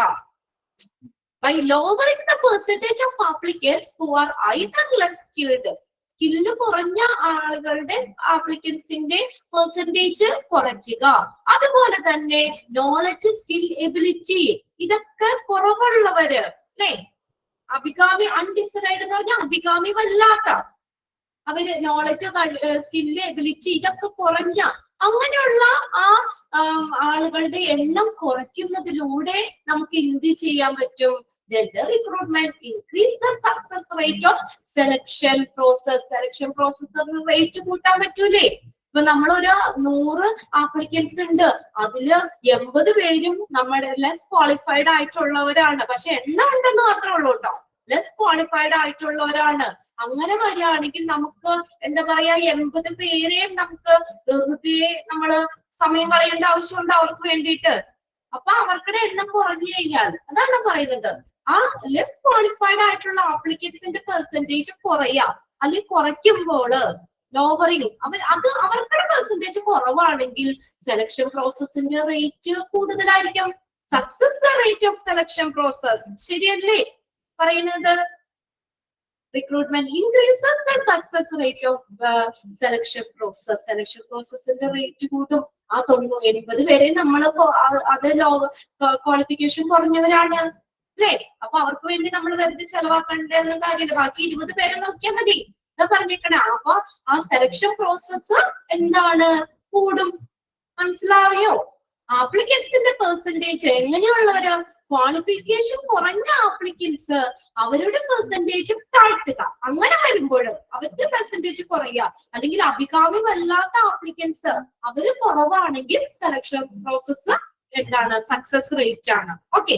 By lowering the percentage of applicants who are either less skilled, skill കുറഞ്ഞ ആളുകളുടെ ആപ്ലിക്കൻസിന്റെ പെർസെന്റേജ് കുറയ്ക്കുക. അതുപോലെ തന്നെ നോളജ്, സ്കിൽ, എബിലിറ്റി ഇതൊക്കെ കുറവുള്ളവര്, അല്ലെ? അഭികാമി, അൺഡിസൈഡ് എന്ന് പറഞ്ഞാൽ അഭികാമ്യമല്ലാത്ത, അവര് നോളജ്, സ്കില്ല്, എബിലിറ്റി ഇതൊക്കെ കുറഞ്ഞ അങ്ങനെയുള്ള ആ ആളുകളുടെ എണ്ണം കുറയ്ക്കുന്നതിലൂടെ നമുക്ക് എന്ത് ചെയ്യാൻ പറ്റും? Then the recruitment increase the success rate of selection process. Selection process rate കൂട്ടാൻ പറ്റൂലേ? ഇപ്പൊ നമ്മളൊരു 100 ആപ്ലിക്കൻസ് ഉണ്ട്, അതില് 80 പേരും നമ്മുടെ ലെസ് ക്വാളിഫൈഡ് ആയിട്ടുള്ളവരാണ്. പക്ഷെ എണ്ണം ഉണ്ടെന്ന് മാത്രമേ ഉള്ളൂ കേട്ടോ, ലെസ് ക്വാളിഫൈഡ് ആയിട്ടുള്ളവരാണ്. അങ്ങനെ വരികയാണെങ്കിൽ നമുക്ക് എന്താ പറയാ, 80 പേരെയും നമുക്ക് വെറുതെ നമ്മള് സമയം കളയേണ്ട ആവശ്യമുണ്ട് അവർക്ക് വേണ്ടിയിട്ട്. അപ്പൊ അവർക്കുടെ എണ്ണം കുറഞ്ഞു കഴിഞ്ഞാൽ, അതാണ് പറയുന്നത്, ആ ലെസ് ക്വാളിഫൈഡ് ആയിട്ടുള്ള ആപ്ലിക്കൻസിന്റെ പെർസെന്റേജ് കുറയാം. അല്ലെങ്കിൽ കുറയ്ക്കുമ്പോൾ ലോവറിങ്, അത് അവർക്കുടെ പെർസെന്റേജ് കുറവാണെങ്കിൽ സെലക്ഷൻ പ്രോസസ്സിന്റെ റേറ്റ് കൂടുതലായിരിക്കും. Success the rate of selection process. ശരിയല്ലേ പറയുന്നത്? Recruitment increases the success rate of selection process. Selection പ്രോസസ്സിന്റെ റേറ്റ് കൂട്ടും. ആ 80 പേരെ നമ്മൾ അത് ക്വാളിഫിക്കേഷൻ കുറഞ്ഞവരാണ്, അല്ലേ? അപ്പൊ അവർക്ക് വേണ്ടി നമ്മൾ വെറുതെ ചെലവാക്കേണ്ട കാര്യമില്ല. ബാക്കി 20 പേരെ നോക്കിയാൽ മതി. എന്താ പറഞ്ഞേക്കണേ? അപ്പൊ ആ സെലക്ഷൻ പ്രോസസ് എന്താണ്? കൂടും. മനസ്സിലായോ? ആപ്ലിക്കൻസിന്റെ പെർസെന്റേജ് എങ്ങനെയുള്ളവര്? ക്വാളിഫിക്കേഷൻ കുറഞ്ഞ ആപ്ലിക്കൻസ് അവരുടെ പെർസെന്റേജ് താഴ്ത്തുക. അങ്ങനെ വരുമ്പോൾ അവരുടെ പെർസെന്റേജ് കുറയുക. അല്ലെങ്കിൽ അഭികാമ്യമല്ലാത്ത ആപ്ലിക്കൻസ് അവര് കുറവാണെങ്കിൽ സെലക്ഷൻ പ്രോസസ് എന്താണ്? സക്സസ് റേറ്റ് ആണ്. ഓക്കെ,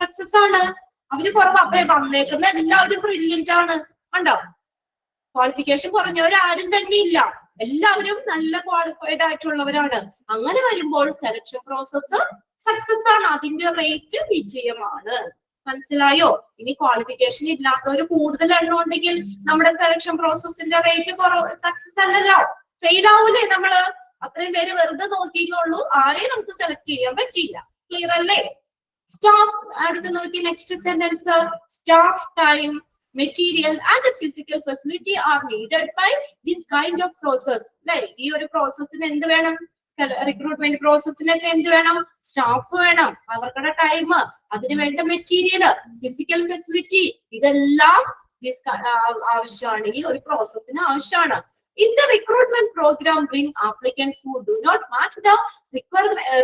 സക്സസ് ആണ്. അവര് കുറവ്, അപ്പൊ വന്നേക്കുന്ന എല്ലാവരും ബ്രില്യന്റ് ആണ്. ഉണ്ടോ? ക്വാളിഫിക്കേഷൻ കുറഞ്ഞവർ ആരും തന്നെ ഇല്ല, എല്ലാവരും നല്ല ക്വാളിഫൈഡ് ആയിട്ടുള്ളവരാണ്. അങ്ങനെ വരുമ്പോൾ സെലക്ഷൻ പ്രോസസ് സക്സസ് ആണ്, അതിന്റെ റേറ്റ് വിജയമാണ്. മനസ്സിലായോ? ഇനി ക്വാളിഫിക്കേഷൻ ഇല്ലാത്തവർ കൂടുതൽ എണ്ണം ഉണ്ടെങ്കിൽ നമ്മുടെ സെലക്ഷൻ പ്രോസസ്സിന്റെ റേറ്റ് സക്സസ് അല്ലല്ലോ, ഫെയിൽ ആവൂലേ? നമ്മള് അത്രയും പേര് വെറുതെ നോക്കിയുള്ളൂ, ആരെയും നമുക്ക് സെലക്ട് ചെയ്യാൻ പറ്റിയില്ല. ക്ലിയർ അല്ലേ? സ്റ്റാഫ്, അടുത്ത് നോക്കി next sentence. Staff, time, material and the physical facility are needed by this kind of process. Right? ഈ ഒരു പ്രോസസ്സിന് എന്ത് വേണം? റിക്രൂട്ട്മെന്റ് പ്രോസസ്സിനൊക്കെ എന്ത് വേണം? സ്റ്റാഫ് വേണം, അവർക്കുടെ ടൈം, അതിന് വേണ്ട മെറ്റീരിയൽ, ഫിസിക്കൽ ഫെസിലിറ്റി, ഇതെല്ലാം ആവശ്യമാണ്. ഈ ഒരു പ്രോസസ്സിന് ആവശ്യമാണ്. If the recruitment program bring applicants who do not match the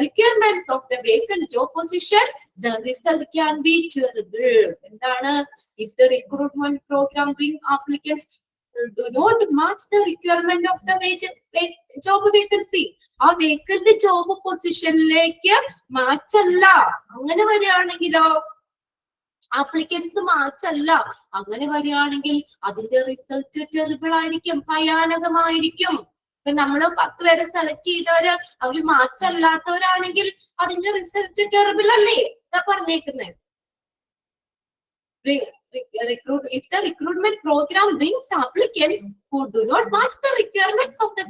requirements of the vacant job position, the result can be terrible. എന്താണ്? If the recruitment program bring applicants do not match the requirement of the job vacancy. ആ vacant job പൊസിഷനിലേക്ക് match അല്ല. അങ്ങനെ വരികയാണെങ്കിലോ applicants match അല്ല. അങ്ങനെ വരികയാണെങ്കിൽ അതിന്റെ result terrible ആയിരിക്കും, ഭയാനകമായിരിക്കും. ഇപ്പൊ നമ്മള് 10 പേരെ സെലക്ട് ചെയ്തവര് അവര് മാച്ച് അല്ലാത്തവരാണെങ്കിൽ അതിന്റെ റിസൾട്ട് ടെറിബിൾ അല്ലേ? എന്താ പറഞ്ഞേക്കുന്നത്? If the recruitment program brings applicants who do not match the requirements of the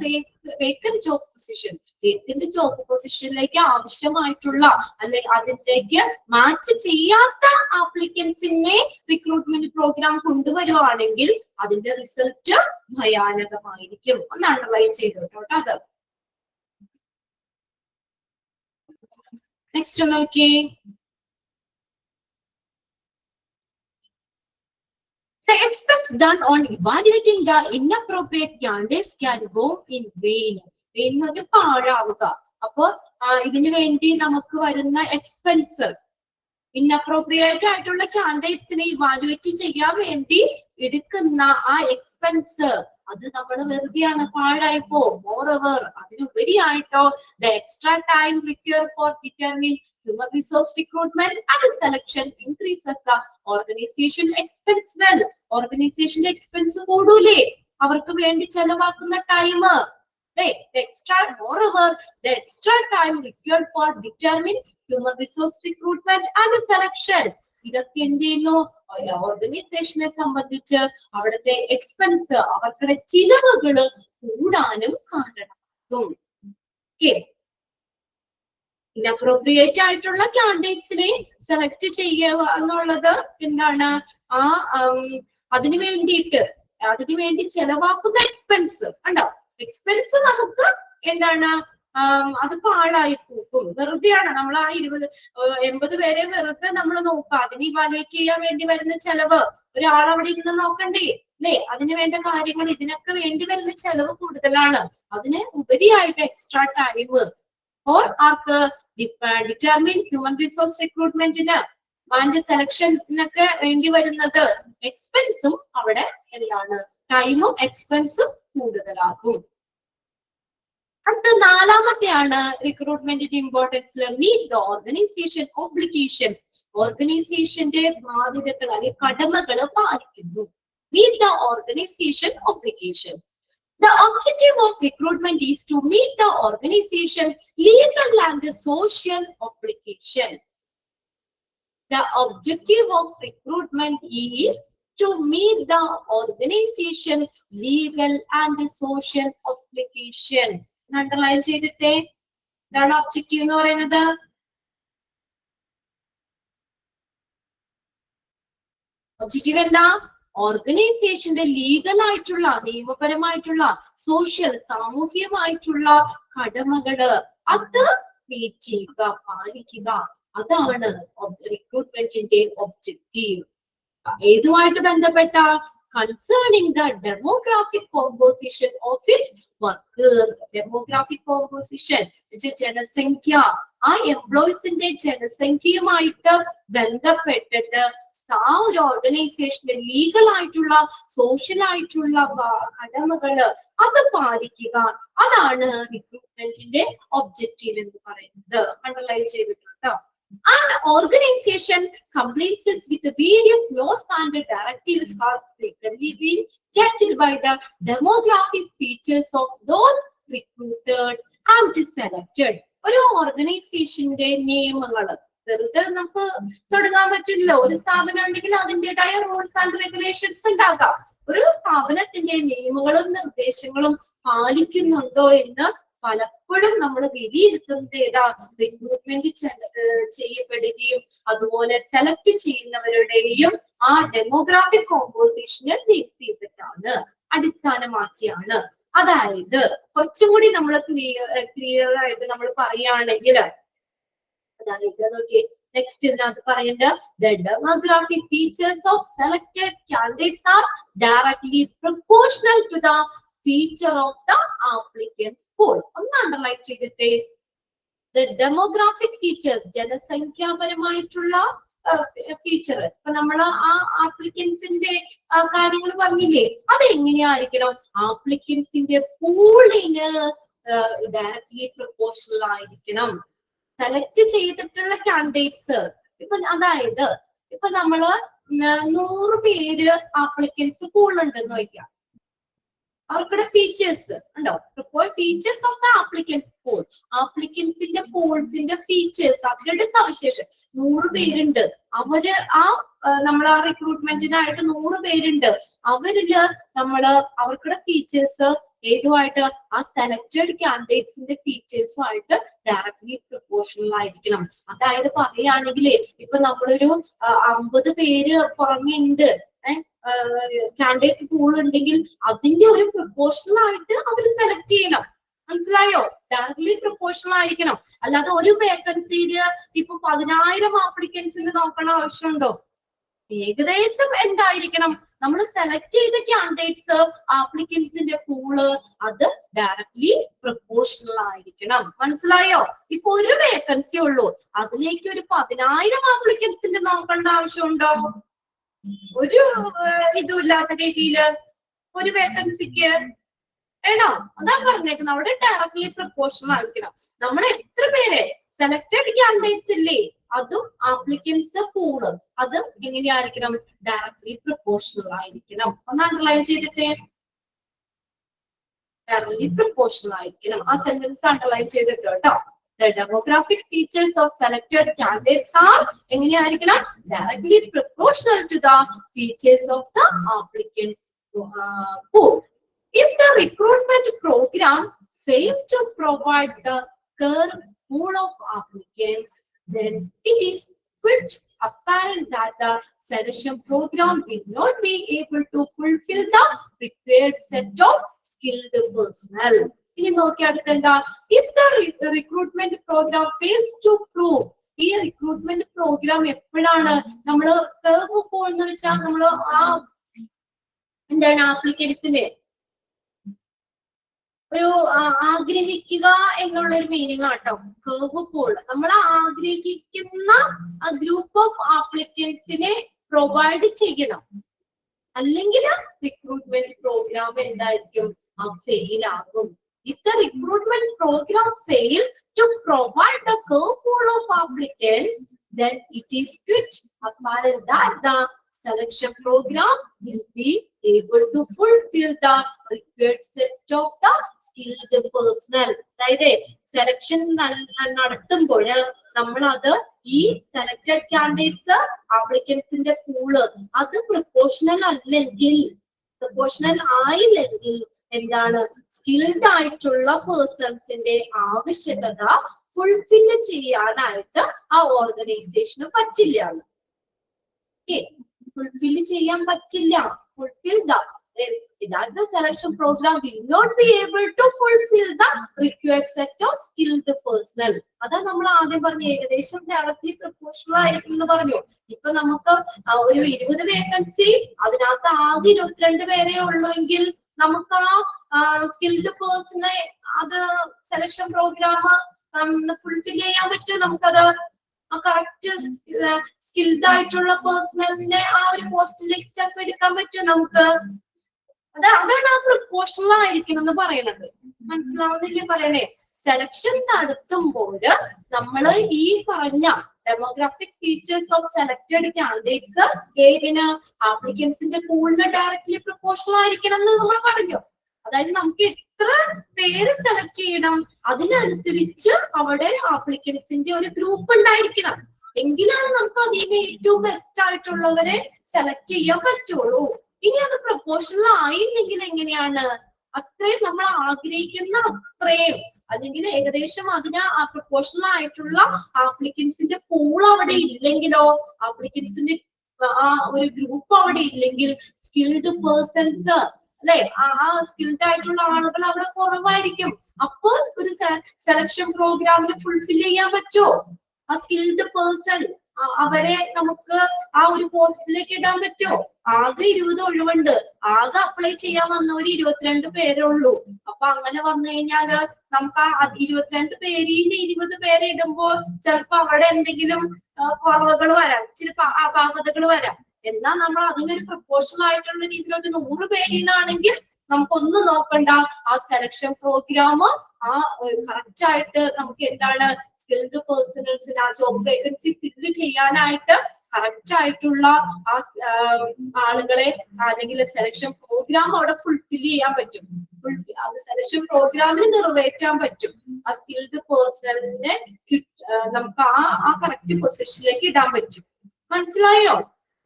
vacant job position, vacant job positionലേക്ക് ആവശ്യമായിട്ടുള്ള അല്ലെങ്കിൽ അതിലേക്ക് മാച്ച് ചെയ്യാത്ത ആപ്ലിക്കൻസിനെ റിക്രൂട്ട്മെന്റ് പ്രോഗ്രാം കൊണ്ടുവരുവാണെങ്കിൽ അതിന്റെ റിസൾട്ട് ഭയാനകമായിരിക്കും. ഒന്ന് അണ്ടർലൈൻ ചെയ്തോട്ടോ അത്. നെക്സ്റ്റ് നോക്കിയേ. The expense done on evaluating the inappropriate candidates can go in vain. എന്നൊരു പാഴാവുക. അപ്പൊ ഇതിനു വേണ്ടി നമുക്ക് വരുന്ന എക്സ്പെൻസ്, ഇൻഅപ്രോപ്രിയേറ്റ് ആയിട്ടുള്ള കാൻഡിഡേറ്റ്സിനെ ഇവാലുവേറ്റ് ചെയ്യാൻ വേണ്ടി എടുക്കുന്ന ആ എക്സ്പെൻസ് അത് നമ്മൾ വെറുതെയാണ്, പാഴായി പോകും. മോറോവർ അതിനുപരിയായിട്ടോ the extra time required for determining human resource recruitment and selection increases the organization expense. well, organization expense കൂടൂലേ അവർക്ക് വേണ്ടി ചെലവാക്കുന്ന time. Moreover, the extra time required for determining human resource recruitment and selection, ഇതൊക്കെ എന്ത് ചെയ്യുന്നു? ഓർഗനൈസേഷനെ സംബന്ധിച്ച് അവിടുത്തെ expense, അവരുടെ ചിലവുകള് കൂടാനും കാരണമാകും. ഇൻഅപ്രോപ്രിയേറ്റ് ആയിട്ടുള്ള കാൻഡിഡേറ്റ്സിനെ സെലക്ട് ചെയ്യുക എന്നുള്ളത് എന്താണ്? അതിനു വേണ്ടി ചെലവാക്കുന്ന എക്സ്പെൻസ് ഉണ്ടോ? എക്സ്പെൻസ് നമുക്ക് എന്താണ്? അത് പാഴായി പോകും, വെറുതെയാണ്. നമ്മൾ ആ 80 പേരെ വെറുതെ നമ്മൾ നോക്കുക. അതിന് ഇവാലുവേറ്റ് ചെയ്യാൻ വേണ്ടി വരുന്ന ചെലവ് ഒരാളവിടെ ഇരുന്ന് നോക്കണ്ടേ അല്ലേ? അതിന് വേണ്ട കാര്യങ്ങൾ, ഇതിനൊക്കെ വേണ്ടി വരുന്ന ചെലവ് കൂടുതലാണ്. അതിന് ഉപരിയായിട്ട് എക്സ്ട്രാ ടൈം ഓർ ആർക്ക് ഡിറ്റർമിൻ ഹ്യൂമൻ റിസോഴ്സ് റിക്രൂട്ട്മെന്റിന് ആൻഡ് സെലക്ഷനൊക്കെ വേണ്ടി വരുന്നത് എക്സ്പെൻസും അവിടെ എന്താണ്? ടൈമും എക്സ്പെൻസും കൂടുതലാകും. അടുത്ത നാലാമത്തെയാണ് റിക്രൂട്ട്മെന്റിന്റെ importance. Meet the organisation obligations. ഓർഗനൈസേഷന്റെ ബാധ്യതകൾ അല്ലെങ്കിൽ കടമകൾ പാലിക്കുന്നു. Meet the organisation obligations. The objective of recruitment is to meet the organization legal and social obligation. The objective of recruitment is to meet the organization legal and social obligation. Underline ചെയ്തിട്ടേ. ഇതാണ് objective എന്ന് പറയുന്നത്. Objective എന്താ? ഓർഗനൈസേഷന്റെ legal ആയിട്ടുള്ള, നിയമപരമായിട്ടുള്ള, social, സാമൂഹികമായിട്ടുള്ള കടമകള് അത് meet ചെയ്യുക, പാലിക്കുക. അതാണ് റിക്രൂട്ട്മെന്റിന്റെ ഒബ്ജക്റ്റീവ്. ഏതുമായിട്ട് ബന്ധപ്പെട്ട? concerning the demographic composition of its workers. Demographic composition, ജനസംഖ്യ, ആ എംപ്ലോയീസിന്റെ ജനസംഖ്യയുമായിട്ട് ബന്ധപ്പെട്ടിട്ട് ആ ഒരു ഓർഗനൈസേഷന്റെ ലീഗൽ ആയിട്ടുള്ള, സോഷ്യൽ ആയിട്ടുള്ള കടമകള് അത് പാലിക്കുക. അതാണ് റിക്രൂട്ട്മെന്റിന്റെ ഒബ്ജക്റ്റീവ് എന്ന് പറയുന്നത്. അണ്ടർലൈൻ ചെയ്തിട്ടുണ്ടോ? An organization complies with the various laws and directives has frequently been judged by the demographic features of those recruited and selected. ഒരു ഓർഗനൈസേഷന്റെ നിയമങ്ങള് വെറുതെ നമുക്ക് തുടങ്ങാൻ പറ്റില്ല. ഒരു സ്ഥാപനം ഉണ്ടെങ്കിൽ അതിൻ്റെതായ റൂൾസ് ആൻഡ് റെഗുലേഷൻസ് ഉണ്ടാകാം. ഒരു സ്ഥാപനത്തിന്റെ നിയമങ്ങളും നിർദ്ദേശങ്ങളും പാലിക്കുന്നുണ്ടോ എന്ന് പലപ്പോഴും നമ്മൾ വിലയിരുത്തുന്നത് ഏതാ? റിക്രൂട്ട്മെന്റ് ചെയ്യപ്പെടുകയും അതുപോലെ സെലക്ട് ചെയ്യുന്നവരുടെയും ആ ഡെമോഗ്രാഫിക് കോമ്പോസിഷനെ ബേസ് ചെയ്തിട്ടാണ്, അടിസ്ഥാനമാക്കിയാണ്. അതായത് കുറച്ചും കൂടി നമ്മൾ ക്ലിയർ ആയിട്ട് നമ്മൾ പറയുകയാണെങ്കിൽ, അതായത് നോക്കിയേ, നെക്സ്റ്റ് ഇതിനകത്ത് പറയുന്നത് the demographic features of selected candidates are directly proportional to the feature of the applicant's pool. ഒന്ന് അണ്ടർലൈൻ ചെയ്തിട്ടേ. The demographic features, ജനസംഖ്യാപരമായിട്ടുള്ള ഫീച്ചർ. ഇപ്പൊ നമ്മൾ ആ ആപ്ലിക്കൻസിന്റെ കാര്യങ്ങൾ പറഞ്ഞില്ലേ, അതെങ്ങനെയായിരിക്കണം? ആപ്ലിക്കൻസിന്റെ പൂളിന് ഡയറക്ട്ലി പ്രൊപ്പോർഷണൽ ആയിരിക്കണം. സെലക്ട് ചെയ്തിട്ടുള്ള കാൻഡിഡേറ്റ്സ് ഇപ്പൊ അതായത് ഇപ്പൊ നമ്മള് 100 പേര് ആപ്ലിക്കൻസ് പൂളുണ്ടെന്ന് വയ്ക്കാം. അവർക്കുടെ ഫീച്ചേഴ്സ് ഉണ്ടോ? ഇപ്പോൾ features of the applicants pool, ആപ്ലിക്കൻസിന്റെ പൂൾസിന്റെ ഫീച്ചേഴ്സ്, അവരുടെ സവിശേഷം 100 പേരുണ്ട്. അവര് നമ്മൾ ആ റിക്രൂട്ട്മെന്റിനായിട്ട് 100 പേരുണ്ട്. അവരില് നമ്മള് അവർക്കുടെ ഫീച്ചേഴ്സ് ഏതുമായിട്ട് ആ സെലക്ടഡ് കാൻഡിഡേറ്റ്സിന്റെ ഫീച്ചേഴ്സുമായിട്ട് ഡയറക്ട്ലി പ്രൊപ്പോർഷണൽ ആയിരിക്കണം. അതായത് പറയുകയാണെങ്കിൽ ഇപ്പൊ നമ്മളൊരു 50 പേര് പുറമെ ഉണ്ട്, കാൻഡിഡേറ്റ്സ് പൂൾ ഉണ്ടെങ്കിൽ അതിന്റെ ഒരു പ്രൊപ്പോർഷണൽ ആയിട്ട് അവർ സെലക്ട് ചെയ്യണം. മനസ്സിലായോ? ഡയറക്ട്ലി പ്രൊപ്പോർഷണൽ ആയിരിക്കണം. അല്ലാതെ ഒരു വേക്കൻസിയില് ഇപ്പൊ 10,000 ആപ്ലിക്കൻസിന് നോക്കണ ആവശ്യമുണ്ടോ? ഏകദേശം എന്തായിരിക്കണം? നമ്മൾ സെലക്ട് ചെയ്ത കാൻഡിഡേറ്റ്സ് ആപ്ലിക്കൻസിന്റെ പൂള് അത് ഡയറക്ട്ലി പ്രൊപ്പോർഷണൽ ആയിരിക്കണം. മനസ്സിലായോ? ഇപ്പൊ ഒരു വേക്കൻസി ഉള്ളൂ, അതിലേക്ക് ഒരു 10,000 ആപ്ലിക്കൻസിന്റെ നോക്കേണ്ട ആവശ്യമുണ്ടോ? ഒരു ഇതുമില്ലാത്ത രീതിയില് ഒരു വേക്കൻസിക്ക് വേണോ? അതാണ് പറഞ്ഞേക്കുന്നത്. അവിടെ ഡയറക്ട്ലി പ്രൊപ്പോർഷണൽ ആയിരിക്കണം. നമ്മൾ എത്ര പേര് സെലക്ടഡ് കാൻഡിഡേറ്റ്സ് ഇല്ലേ, അതും ആപ്ലിക്കൻസ് പൂള് അത് എങ്ങനെയായിരിക്കണം? ഡയറക്ട്ലി പ്രൊപ്പോർഷണൽ ആയിരിക്കണം. ഒന്ന് അണ്ടർലൈൻ ചെയ്തിട്ടേ, ഡയറക്ട്ലി പ്രൊപ്പോർഷണൽ ആയിരിക്കണം. ആ സെന്റൻസ് അണ്ടർലൈൻ ചെയ്തിട്ട് കേട്ടോ. The demographic features of selected candidates are എങ്ങനെയായിരിക്കണം? Directly proportional to the features of the applicants pool. If the recruitment program failed to provide the current pool of applicants, then it is quite apparent that the selection program will not be able to fulfill the required set of skilled personnel. ഇനി നോക്കി അടുത്തെന്താ? If the recruitment program fails to prove, ഈ recruitment programme എപ്പോഴാണ് നമ്മള് curve Paul എന്ന് വെച്ചാൽ നമ്മള് എന്താണ് ആപ്ലിക്കൻസിന് ഒരു ആഗ്രഹിക്കുക എന്നുള്ള ഒരു മീനിങ് ആട്ടോ കർവ് പോൾ. നമ്മൾ ആഗ്രഹിക്കുന്ന ഗ്രൂപ്പ് ഓഫ് ആപ്ലിക്കൻസിനെ പ്രൊവൈഡ് ചെയ്യണം. അല്ലെങ്കിൽ റിക്രൂട്ട്മെന്റ് പ്രോഗ്രാം എന്തായിരിക്കും? ഫെയിൽ ആകും. If the recruitment program fails to provide the curve pool of applicants, then it is quite apparent that the selection program will be able to fulfill the required set of the skilled personnel. അതായത് selection നടത്തുമ്പോൾ നമ്മൾ അത് ഈ selected candidates ആപ്ലിക്കൻസിന്റെ pool അത് proportional ആയില്ലെങ്കിൽ എന്താണ്? Skilled ആയിട്ടുള്ള പേഴ്സൺസിന്റെ ആവശ്യകത fulfil ചെയ്യാനായിട്ട് ആ ഓർഗനൈസേഷന് പറ്റില്ല. ഫുൾഫില്ല് ചെയ്യാൻ പറ്റില്ല. Fulfil that the selection program will not be able to fulfill the required set of skilled personnel. അതാ നമ്മൾ ആദ്യം പറഞ്ഞു ഏകദേശം ഡയറക്ട്ലി പ്രൊപ്പോർഷണൽ ആയിരിക്കും എന്ന് പറഞ്ഞു. ഇപ്പൊ നമുക്ക് ഒരു 20 വേക്കൻസി, അതിനകത്ത് ആകെ 22 പേരെ ഉള്ളൂവെങ്കിൽ നമുക്ക് ആ സ്കിൽഡ് പേഴ്സണെ അത് സെലക്ഷൻ പ്രോഗ്രാം ഫുൾഫിൽ ചെയ്യാൻ പറ്റും. നമുക്കത് കറക്റ്റ് സ്കിൽഡ് ആയിട്ടുള്ള പേഴ്സണലിനെ ആ ഒരു പോസ്റ്റിലേക്ക് ചിലപ്പോൾ എടുക്കാൻ പറ്റും നമുക്ക്. അതാണ് ആ പ്രൊപ്പോർഷണൽ ആയിരിക്കണം എന്ന് പറയണത്. മനസ്സിലാവുന്നില്ലേ പറയണേ? സെലക്ഷൻ നടത്തുമ്പോൾ നമ്മൾ ഈ പറഞ്ഞ demographic features of selected candidates ഏതിന്? ആപ്ലിക്കൻസിന്റെ പൂളിന് ഡയറക്ട്ലി പ്രൊപ്പോർഷണൽ ആയിരിക്കണം എന്ന് നമ്മൾ പറഞ്ഞു. അതായത് നമുക്ക് എത്ര പേര് സെലക്ട് ചെയ്യണം, അതിനനുസരിച്ച് അവിടെ ആപ്ലിക്കൻസിന്റെ ഒരു ഗ്രൂപ്പ് ഉണ്ടായിരിക്കണം. എങ്കിലാണ് നമുക്ക് അതിന് ഏറ്റവും ബെസ്റ്റ് ആയിട്ടുള്ളവരെ സെലക്ട് ചെയ്യാൻ പറ്റുള്ളൂ. ഇനി അത് പ്രൊപ്പോർഷണൽ ആയില്ലെങ്കിൽ എങ്ങനെയാണ്? അത്രയും നമ്മൾ ആഗ്രഹിക്കുന്ന അത്രയും, അല്ലെങ്കിൽ ഏകദേശം അതിന് പ്രൊപ്പോർഷണൽ ആയിട്ടുള്ള ആപ്ലിക്കൻസിന്റെ പൂൾ അവിടെ ഇല്ലെങ്കിലോ, ആപ്ലിക്കൻസിന്റെ ആ ഒരു ഗ്രൂപ്പ് അവിടെ ഇല്ലെങ്കിൽ സ്കിൽഡ് പേഴ്സൺസ് അല്ലെ, ആ സ്കിൽഡ് ആയിട്ടുള്ള ആളുകൾ അവിടെ കുറവായിരിക്കും. അപ്പോൾ ഒരു സെലക്ഷൻ പ്രോഗ്രാമിന് ഫുൾഫിൽ ചെയ്യാൻ പറ്റുമോ? ആ സ്കിൽഡ് പേഴ്സൺ അവരെ നമുക്ക് ആ ഒരു പോസ്റ്റിലേക്ക് ഇടാൻ പറ്റുമോ? ആകെ 20 ഒഴിവുണ്ട്. ആകെ അപ്ലൈ ചെയ്യാൻ വന്നവര് 22 പേരേ ഉള്ളൂ. അപ്പൊ അങ്ങനെ വന്നു കഴിഞ്ഞാല് നമുക്ക് ആ 22 പേരിൽ നിന്ന് 20 പേരെ ഇടുമ്പോൾ ചിലപ്പോ അവിടെ എന്തെങ്കിലും കുറവുകൾ വരാം, ചിലപ്പോ അപാകതകൾ വരാം. എന്നാൽ നമ്മൾ അതിനൊരു പ്രൊപ്പോർഷണൽ ആയിട്ടുള്ള രീതിയിലോട്ട് 100 പേരിൽ നിന്നാണെങ്കിൽ നമുക്കൊന്നും നോക്കണ്ട, ആ സെലക്ഷൻ പ്രോഗ്രാം ആ കറക്റ്റ് ആയിട്ട് നമുക്ക് എന്താണ് സ്കിൽഡ് പേഴ്സണൽസിന് ആ ജോബ് വേക്കൻസി ഫില്ല് ചെയ്യാനായിട്ട് കറക്റ്റ് ആയിട്ടുള്ള ആ ആളുകളെ അല്ലെങ്കിൽ സെലക്ഷൻ പ്രോഗ്രാം അവിടെ ഫുൾഫിൽ ചെയ്യാൻ പറ്റും. അത് സെലക്ഷൻ പ്രോഗ്രാമിൽ നിറവേറ്റാൻ പറ്റും. ആ സ്കിൽഡ് പേഴ്സണലിനെ നമുക്ക് ആ കറക്റ്റ് പൊസിഷനിലേക്ക് ഇടാൻ പറ്റും. മനസ്സിലായോ?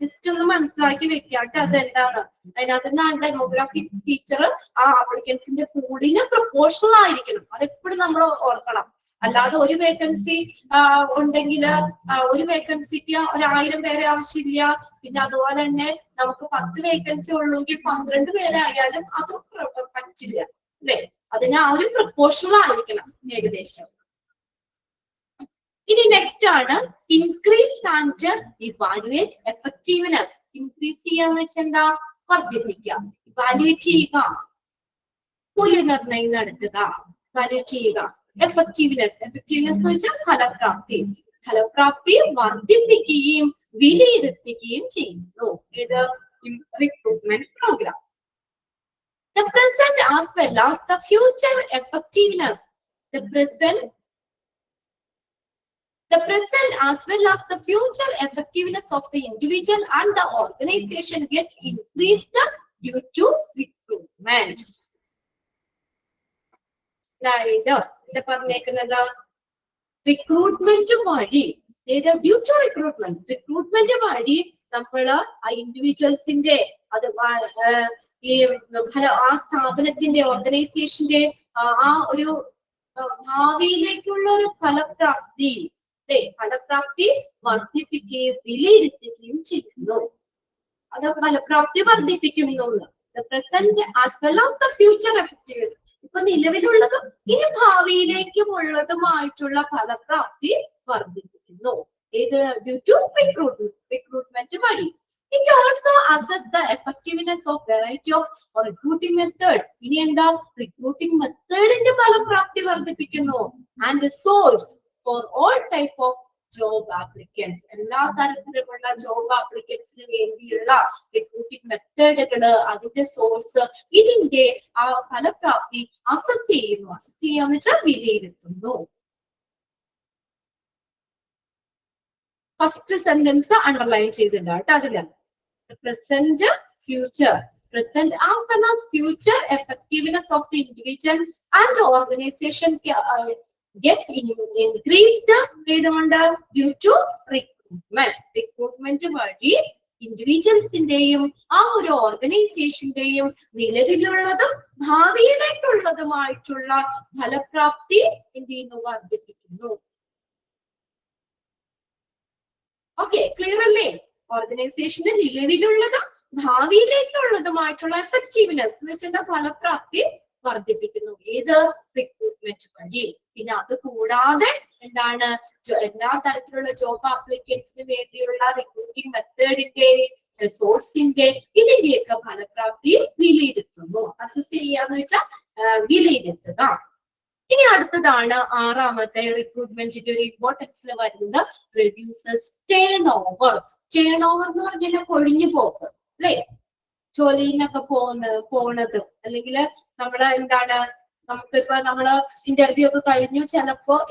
ജസ്റ്റ് ഒന്ന് മനസ്സിലാക്കി വെക്കാട്ടെ അതെന്താണ്. അതിനകത്ത് നിന്നാണ് ഡെമോഗ്രാഫി ടീച്ചർ ആ ആപ്ലിക്കൻസിന്റെ പൂളിന് പ്രൊപ്പോർഷണൽ ആയിരിക്കണം. അതെപ്പോഴും നമ്മൾ ഓർക്കണം. അല്ലാതെ ഒരു വേക്കൻസി ഉണ്ടെങ്കിൽ ഒരു വേക്കൻസിക്ക് 1000 പേരെ ആവശ്യമില്ല. പിന്നെ അതുപോലെ തന്നെ നമുക്ക് 10 വേക്കൻസി ഉള്ളെങ്കിൽ 12 പേരെ ആയാലും അതും പറ്റില്ല അല്ലെ. അതിന് ആ ഒരു പ്രൊപ്പോർഷണൽ ആയിരിക്കണം ഏകദേശം. ഇനി നെക്സ്റ്റ് ആണ് increase and evaluate effectiveness. Increase ചെയ്യാന്ന് വെച്ചാൽ എന്താ? വർദ്ധിപ്പിക്കുക. ഇവാലുവേറ്റ് ചെയ്യുക, മൂല്യനിർണ്ണയം നടത്തുക, ഇവാലുവേറ്റ് ചെയ്യുക. എഫക്റ്റീവ്നെസ് എന്ന് വെച്ചാൽ ഫലപ്രാപ്തി. ഫലപ്രാപ്തി വർദ്ധിപ്പിക്കുകയും വിലയിരുത്തുകയും ചെയ്യുന്നു. ഇത് recruitment program. The present as well as the future effectiveness. The present as well as the future effectiveness of the individual and the organization get increased due to recruitment. ഇത് പറഞ്ഞേക്കുന്നത് റിക്രൂട്ട്മെന്റ് വഴി, ഡ്യൂ ടു റിക്രൂട്ട്മെന്റ് വഴി നമ്മൾ ആ ഇൻഡിവിജ്വൽസിന്റെ അത് ആ സ്ഥാപനത്തിന്റെ ഓർഗനൈസേഷന്റെ ആ ഒരു ഭാവിയിലേക്കുള്ള ഒരു ഫലപ്രാപ്തി വർദ്ധിപ്പിക്കുകയും വിലയിരുത്തുകയും ചെയ്യുന്നു. അത് ഫലപ്രാപ്തി വർദ്ധിപ്പിക്കുന്നു. The present as well as the future effectiveness. ഇപ്പൊ നിലവിലുള്ളതും ഇനി ഭാവിയിലേക്കും ഉള്ളതുമായിട്ടുള്ള ഫലപ്രാപ്തി വർദ്ധിപ്പിക്കുന്നു. ഇത് ഡ്യൂ ടു റിക്രൂട്ട്മെന്റ് വഴി. It also assess the effectiveness of variety of recruiting method. ഇനി എന്താ? റിക്രൂട്ടിംഗ് മെത്തേഡിന്റെ ഫലപ്രാപ്തി വർദ്ധിപ്പിക്കുന്നു. And the source for all type of job applicants. എല്ലാ തരത്തിലുമുള്ള ജോബ് ആപ്ലിക്കൻസിന് വേണ്ടിയുള്ള റിക്രൂട്ടിംഗ് മെത്തേഡുകള്, അതിന്റെ സോഴ്സ്, ഇതിന്റെ ആ ഫലപ്രാപ്തി അസസ് ചെയ്യുന്നു. അസസ് ചെയ്യാന്ന് വെച്ചാൽ വിലയിരുത്തുന്നു. ഫസ്റ്റ് സെന്റൻസ് അണ്ടർലൈൻ ചെയ്തിട്ടുണ്ട് കേട്ടോ. അതിലാണ് present future. Present as well as future effectiveness of the individual and the organization gets increased due to recruitment. Recruitment വഴി ഇൻഡിവിജ്വൽസിന്റെയും ആ ഒരു ഓർഗനൈസേഷന്റെയും നിലവിലുള്ളതും ഭാവിയിലേക്കുള്ളതുമായിട്ടുള്ള ഫലപ്രാപ്തി എന്ത് ചെയ്യുന്നു? വർദ്ധിപ്പിക്കുന്നു. ഓക്കെ, ക്ലിയർ അല്ലേ? ഓർഗനൈസേഷന് നിലവിലുള്ളതും ഭാവിയിലേക്കുള്ളതുമായിട്ടുള്ള എഫക്റ്റീവ്നെസ് എന്ന് വെച്ചാൽ ഫലപ്രാപ്തി വർദ്ധിപ്പിക്കുന്നു. ഏത്? റിക്രൂട്ട്മെന്റ് വഴി. പിന്നെ അത് കൂടാതെ എന്താണ്? എല്ലാ തരത്തിലുള്ള ജോബ് ആപ്ലിക്കൻസിന് വേണ്ടിയുള്ള റിക്രൂട്ടിംഗ് മെത്തേഡിന്റെ, റിസോഴ്സിന്റെ, ഇതിന്റെയൊക്കെ ഫലപ്രാപ്തി വിലയിരുത്തുന്നു. അസസ് ചെയ്യാന്ന് വെച്ചാൽ വിലയിരുത്തുക. ഇനി അടുത്തതാണ് ആറാമത്തെ റിക്രൂട്ട്മെന്റിന്റെ ഒരു ഇമ്പോർട്ടൻസിൽ വരുന്നത് reduces turn over. Turn over എന്ന് പറഞ്ഞാൽ കൊഴിഞ്ഞു പോക്ക് അല്ലെ. ജോലിയിൽ നിന്നൊക്കെ പോണത് അല്ലെങ്കിൽ നമ്മുടെ എന്താണ്, നമുക്കിപ്പോ നമ്മള് ഇന്റർവ്യൂ ഒക്കെ കഴിഞ്ഞു,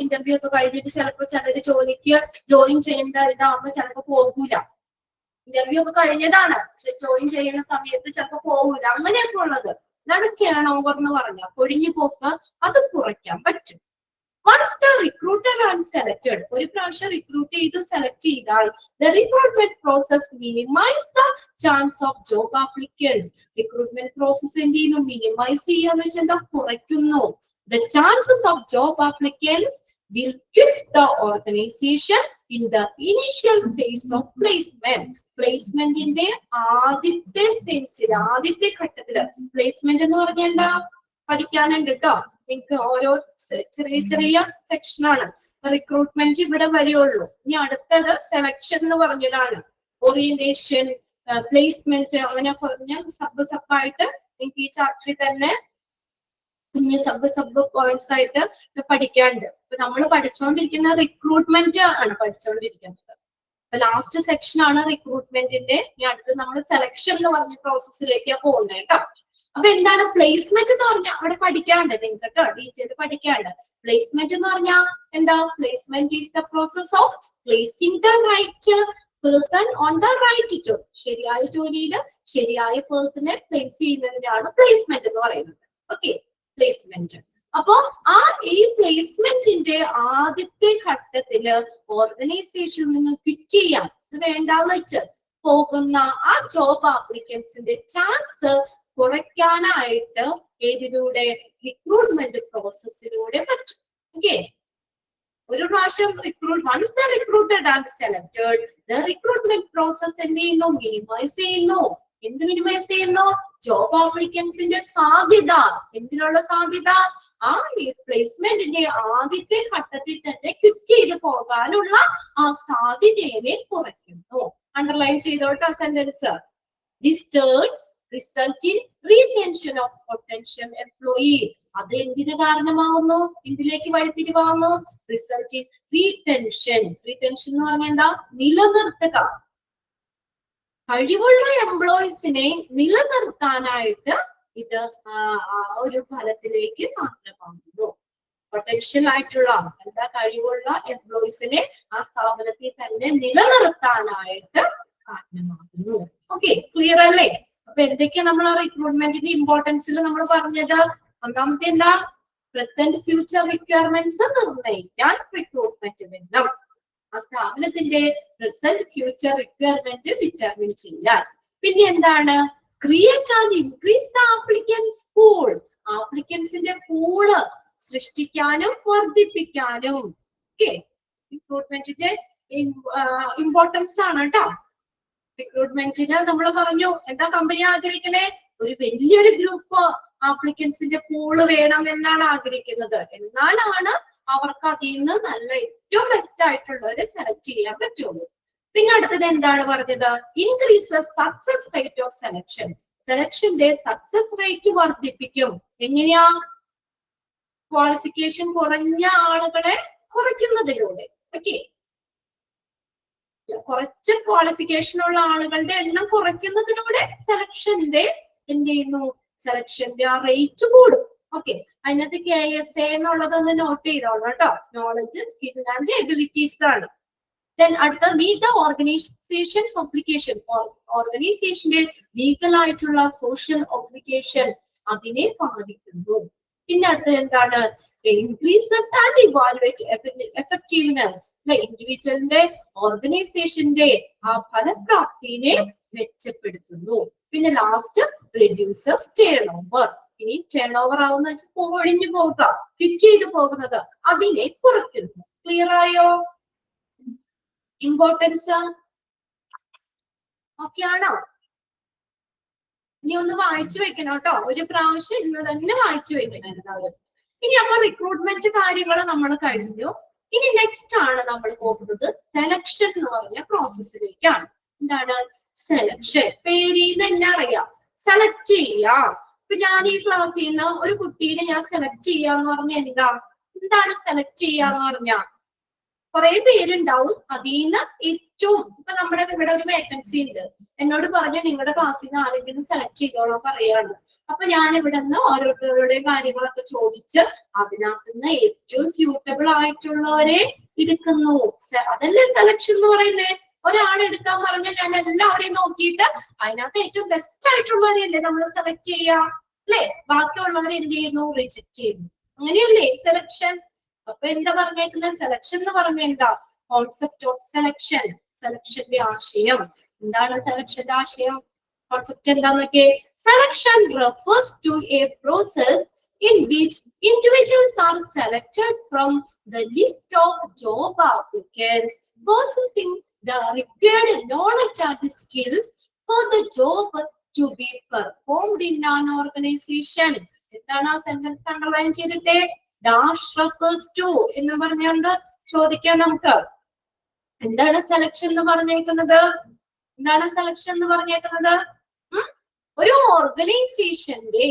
ഇന്റർവ്യൂ ഒക്കെ കഴിഞ്ഞിട്ട് ചിലപ്പോ ചിലര് ജോലിക്ക് ജോയിൻ ചെയ്യേണ്ട ഇതാകുമ്പോ ചിലപ്പോ പോകൂല. ഇന്റർവ്യൂ ഒക്കെ കഴിഞ്ഞതാണ്, പക്ഷെ ജോയിൻ ചെയ്യുന്ന സമയത്ത് ചിലപ്പോ പോകൂല. അങ്ങനെയൊക്കെ ഉള്ളത് ഇതാണ് ടേൺ ഓവർ എന്ന് പറഞ്ഞാൽ കൊഴിഞ്ഞു പോക്ക്. അത് കുറയ്ക്കാൻ പറ്റും. Once the recruiter is selected, ഒരു പ്രാവശ്യം റിക്രൂട്ട് ചെയ്തു സെലക്ട് ചെയ്താൽ the recruitment process minimize the chance of job applicants. Recruitment process എന്ത് ചെയ്യുന്നു? മിനിമൈസ് ചെയ്യാന്ന് വെച്ചാൽ എന്താ? കുറയ്ക്കുന്നു. The chances of job applicants will quit the organization in the initial phase of placement. പ്ലേസ്മെന്റിന്റെ ആദ്യത്തെ ഫേസിൽ, ആദ്യത്തെ ഘട്ടത്തില്. പ്ലേസ്മെന്റ് എന്ന് പറഞ്ഞാൽ എന്താ? പഠിക്കാനുണ്ട് കേട്ടോ. നിങ്ങൾക്ക് ഓരോ ചെറിയ ചെറിയ സെക്ഷനാണ്. റിക്രൂട്ട്മെന്റ് ഇവിടെ വരെയുള്ളൂ. ഇനി അടുത്തത് സെലക്ഷൻ എന്ന് പറഞ്ഞതാണ്. ഓറിയന്റേഷൻ, പ്ലേസ്മെന്റ്, അങ്ങനെ പറഞ്ഞ സബായിട്ട് നിങ്ങൾക്ക് ഈ ചാപ്റ്ററിൽ തന്നെ കുഞ്ഞ് സബ് പോയിന്റ്സ് ആയിട്ട് പഠിക്കാനുണ്ട്. ഇപ്പൊ നമ്മൾ പഠിച്ചുകൊണ്ടിരിക്കുന്ന റിക്രൂട്ട്മെന്റ് ആണ് പഠിച്ചുകൊണ്ടിരിക്കുന്നത്. ലാസ്റ്റ് സെക്ഷൻ ആണ് റിക്രൂട്ട്മെന്റിന്റെ. ഇനി അടുത്ത് നമ്മൾ സെലക്ഷൻ എന്ന് പറഞ്ഞ പ്രോസസ്സിലേക്കാണ് പോകുന്നത് കേട്ടോ. അപ്പൊ എന്താണ് പ്ലേസ്മെന്റ് എന്ന് പറഞ്ഞാൽ അവിടെ പഠിക്കാണ്ട് നിങ്ങൾക്ക് കേട്ടോ, ഡീറ്റെയിൽ പഠിക്കാണ്ട്. പ്ലേസ്മെന്റ് എന്ന് പറഞ്ഞാൽ എന്താ? Placement is the process of placing the right person on the right job. ശരിയായ ജോലിയിൽ ശരിയായ പേഴ്സണെ പ്ലേസ് ചെയ്യുന്നതിനാണ് പ്ലേസ്മെന്റ് എന്ന് പറയുന്നത്. Okay, placement. അപ്പോ ഈ പ്ലേസ്മെന്റിന്റെ ആദ്യത്തെ ഘട്ടത്തില് ഓർഗനൈസേഷനിൽ നിന്ന് ക്വിറ്റ് ചെയ്യാൻ വേണ്ടാന്ന് വെച്ച് പോകുന്ന ആ ജോബ് ആപ്ലിക്കൻസിന്റെ ചാൻസ് കുറയ്ക്കാനായിട്ട് ഏതിലൂടെ? റിക്രൂട്ട്മെന്റ് പ്രോസസ്സിലൂടെ പറ്റും. ഓക്കെ, ഒരു പ്രാവശ്യം once the recruited and selected, the recruitment process എന്ത് ചെയ്യുന്നു? മിനിമൈസ് ചെയ്യുന്നു. എന്ത് മിനിമൈസ് ചെയ്യുന്നു? ജോബ് ആപ്ലിക്കൻസിന്റെ സാധ്യത. എന്തിനുള്ള സാധ്യത? ആ പ്ലേസ്മെന്റിന്റെ ആദ്യത്തെ ഘട്ടത്തിൽ തന്നെ ക്വിറ്റ് ചെയ്ത് പോകാനുള്ള ആ സാധ്യതയെ കുറയ്ക്കുന്നു. അണ്ടർലൈൻ ചെയ്തോട്ടെ sentence. This turns result in റീറ്റെൻഷൻ of potential employee. അത് എന്തിന് കാരണമാകുന്നു? എന്തിലേക്ക് വഴിത്തിരിവാകുന്നു? Result in റീറ്റെൻഷൻ. റീറ്റെൻഷൻ എന്ന് പറഞ്ഞാൽ എന്താ? നിലനിർത്തുക. കഴിവുള്ള എംപ്ലോയീസിനെ നിലനിർത്താനായിട്ട് ഇത് ഒരു ഫലത്തിലേക്ക് കാരണമാകുന്നു. പൊട്ടൻഷ്യൽ ആയിട്ടുള്ള എന്താ? കഴിവുള്ള എംപ്ലോയീസിനെ ആ സ്ഥാപനത്തിൽ തന്നെ നിലനിർത്താനായിട്ട് കാരണമാകുന്നു. ഓക്കെ, ക്ലിയർ അല്ലേ? അപ്പൊ എന്തൊക്കെയാ നമ്മൾ റിക്രൂട്ട്മെന്റിന്റെ ഇമ്പോർട്ടൻസിൽ നമ്മൾ പറഞ്ഞത്? ഒന്നാമത്തെ എന്താ? പ്രസന്റ് ഫ്യൂച്ചർ റിക്വയർമെന്റ്സ് നിർണ്ണയിക്കാൻ റിക്രൂട്ട്മെന്റ് വേണം. ആ സ്ഥാപനത്തിന്റെ പ്രസന്റ് ഫ്യൂച്ചർ റിക്വയർമെന്റ് ഡിറ്റർമിൻ ചെയ്യാൻ. പിന്നെ എന്താണ്? Create and increase the applicants pool. ആപ്ലിക്കൻസിന്റെ പൂള് സൃഷ്ടിക്കാനും വർദ്ധിപ്പിക്കാനും. ഓക്കെ, റിക്രൂട്ട്മെന്റിന്റെ ഇമ്പോർട്ടൻസ് ആണ് കേട്ടോ. റിക്രൂട്ട്മെന്റിന് നമ്മൾ പറഞ്ഞു എന്താ കമ്പനി ആഗ്രഹിക്കണേ? ഒരു വലിയൊരു ഗ്രൂപ്പ് ആപ്ലിക്കൻസിന്റെ പൂള് വേണം എന്നാണ് ആഗ്രഹിക്കുന്നത്. എന്നാലാണ് അവർക്ക് അതിൽ നിന്ന് നല്ല ഏറ്റവും ബെസ്റ്റ് ആയിട്ടുള്ളവരെ സെലക്ട് ചെയ്യാൻ പറ്റുള്ളൂ. പിന്നെ അടുത്തത് എന്താണ് പറഞ്ഞത്? Increase success rate of selection. സെലക്ഷന്റെ സക്സസ് റേറ്റ് വർദ്ധിപ്പിക്കും. എങ്ങനെയാ? ക്വാളിഫിക്കേഷൻ കുറഞ്ഞ ആളുകളെ കുറയ്ക്കുന്നതിലൂടെ. ഓക്കെ, കുറച്ച് ക്വാളിഫിക്കേഷൻ ഉള്ള ആളുകളുടെ എണ്ണം കുറയ്ക്കുന്നതിലൂടെ സെലക്ഷന്റെ എന്ത് ചെയ്യുന്നു? സെലക്ഷന്റെ ആ റേറ്റ് കൂടും. ഓക്കെ, അതിനകത്ത് KSA എന്നുള്ളതൊന്ന് നോട്ട് ചെയ്തോളൂ കേട്ടോ. നോളജ്, സ്കിൽ ആൻഡ് എബിലിറ്റീസ് ആണ്. ദെൻ അടുത്ത മീറ്റ് ദ ഓർഗനൈസേഷൻസ് ഒബ്ലിഗേഷൻ. ഓർഗനൈസേഷന്റെ ലീഗൽ ആയിട്ടുള്ള സോഷ്യൽ ഒബ്ലിഗേഷൻസ് അതിനെ ബാധിക്കുന്നു. പിന്നെ അടുത്തത് എന്താണ്? Increases and evaluate effectiveness. ഇൻഡിവിജ്വലിന്റെ ഓർഗനൈസേഷന്റെ ആ ഫലപ്രാപ്തിനെ മെച്ചപ്പെടുത്തുന്നു. പിന്നെ ലാസ്റ്റ് റെഡ്യൂസസ് ടേൺ ഓവർ. ഇനി ടേൺ ഓവർ ആവുന്ന വെച്ചാൽ ഒഴിഞ്ഞു പോകുക, ക്വിറ്റ് ചെയ്ത് പോകുന്നത്, അതിനെ കുറയ്ക്കുന്നു. ക്ലിയർ ആയോ? ഇമ്പോർട്ടൻസ് ഓക്കെ ആണോ? ഇനി ഒന്ന് വായിച്ചു വെക്കണം കേട്ടോ. ഒരു പ്രാവശ്യം ഇന്ന് തന്നെ വായിച്ചു വെക്കണം എല്ലാവരും. ഇനി അപ്പൊ റിക്രൂട്ട്മെന്റ് കാര്യങ്ങൾ നമ്മൾ കഴിഞ്ഞു. ഇനി നെക്സ്റ്റ് ആണ് നമ്മൾ പോകുന്നത് സെലക്ഷൻ എന്ന് പറഞ്ഞ പ്രോസസ്സിലേക്കാണ്. എന്താണ് സെലക്ഷൻ? പേരിൽ നിന്ന് തന്നെ അറിയാം, സെലക്ട് ചെയ്യാം. ഇപ്പൊ ഞാൻ ഈ ക്ലാസ്സിൽ നിന്ന് ഒരു കുട്ടീനെ ഞാൻ സെലക്ട് ചെയ്യാന്ന് പറഞ്ഞാൽ എന്താണ് സെലക്ട് ചെയ്യാന്ന് പറഞ്ഞാൽ? കുറെ പേരുണ്ടാവും. അതിൽ നിന്ന് ഏറ്റവും ഇപ്പൊ നമ്മുടെ ഇവിടെ ഒരു വേക്കൻസി ഉണ്ട്, എന്നോട് പറഞ്ഞു നിങ്ങളുടെ ക്ലാസ്സിൽ നിന്ന് ആരെങ്കിലും സെലക്ട് ചെയ്തോളാൻ പറയാണ്. അപ്പൊ ഞാൻ ഇവിടെ നിന്ന് ഓരോരുത്തരുടെയും കാര്യങ്ങളൊക്കെ ചോദിച്ച് അതിനകത്ത് നിന്ന് ഏറ്റവും സ്യൂട്ടബിൾ ആയിട്ടുള്ളവരെ എടുക്കുന്നു. അതല്ലേ സെലക്ഷൻ എന്ന് പറയുന്നത്. ഒരാളെ എടുക്കാൻ പറഞ്ഞാൽ ഞാൻ എല്ലാവരെയും നോക്കിയിട്ട് അതിനകത്ത് ഏറ്റവും ബെസ്റ്റ് ആയിട്ടുള്ളവരെയല്ലേ നമ്മൾ സെലക്ട് ചെയ്യാം, അല്ലെ? ബാക്കിയുള്ളവരെ എന്ത് ചെയ്യുന്നു? റിജക്ട് ചെയ്യുന്നു. അങ്ങനെയല്ലേ സെലക്ഷൻ? അപ്പൊ എന്താ പറഞ്ഞേക്കുന്നത്? സെലക്ഷൻ എന്ന് പറഞ്ഞ എന്താ? Concept of selection. സെലക്ഷന്റെ ആശയം എന്താണ്? സെലക്ഷന്റെ ആശയം കോൺസെപ്റ്റ് എന്താന്നൊക്കെ? Selection refers to a process in which individuals are selected from the list of job applicants, possessing the required knowledge and skills for the job to be performed in an organization. എന്താണ് ആ sentence underline ചെയ്തിട്ടേ? Dash refers to എന്ന് പറഞ്ഞുകൊണ്ട് ചോദിക്കാം നമുക്ക്. എന്താണ് selection എന്ന് പറഞ്ഞേക്കുന്നത്? എന്താണ് സെലക്ഷൻ എന്ന് പറഞ്ഞേക്കുന്നത്? ഒരു ഓർഗനൈസേഷന്റെ,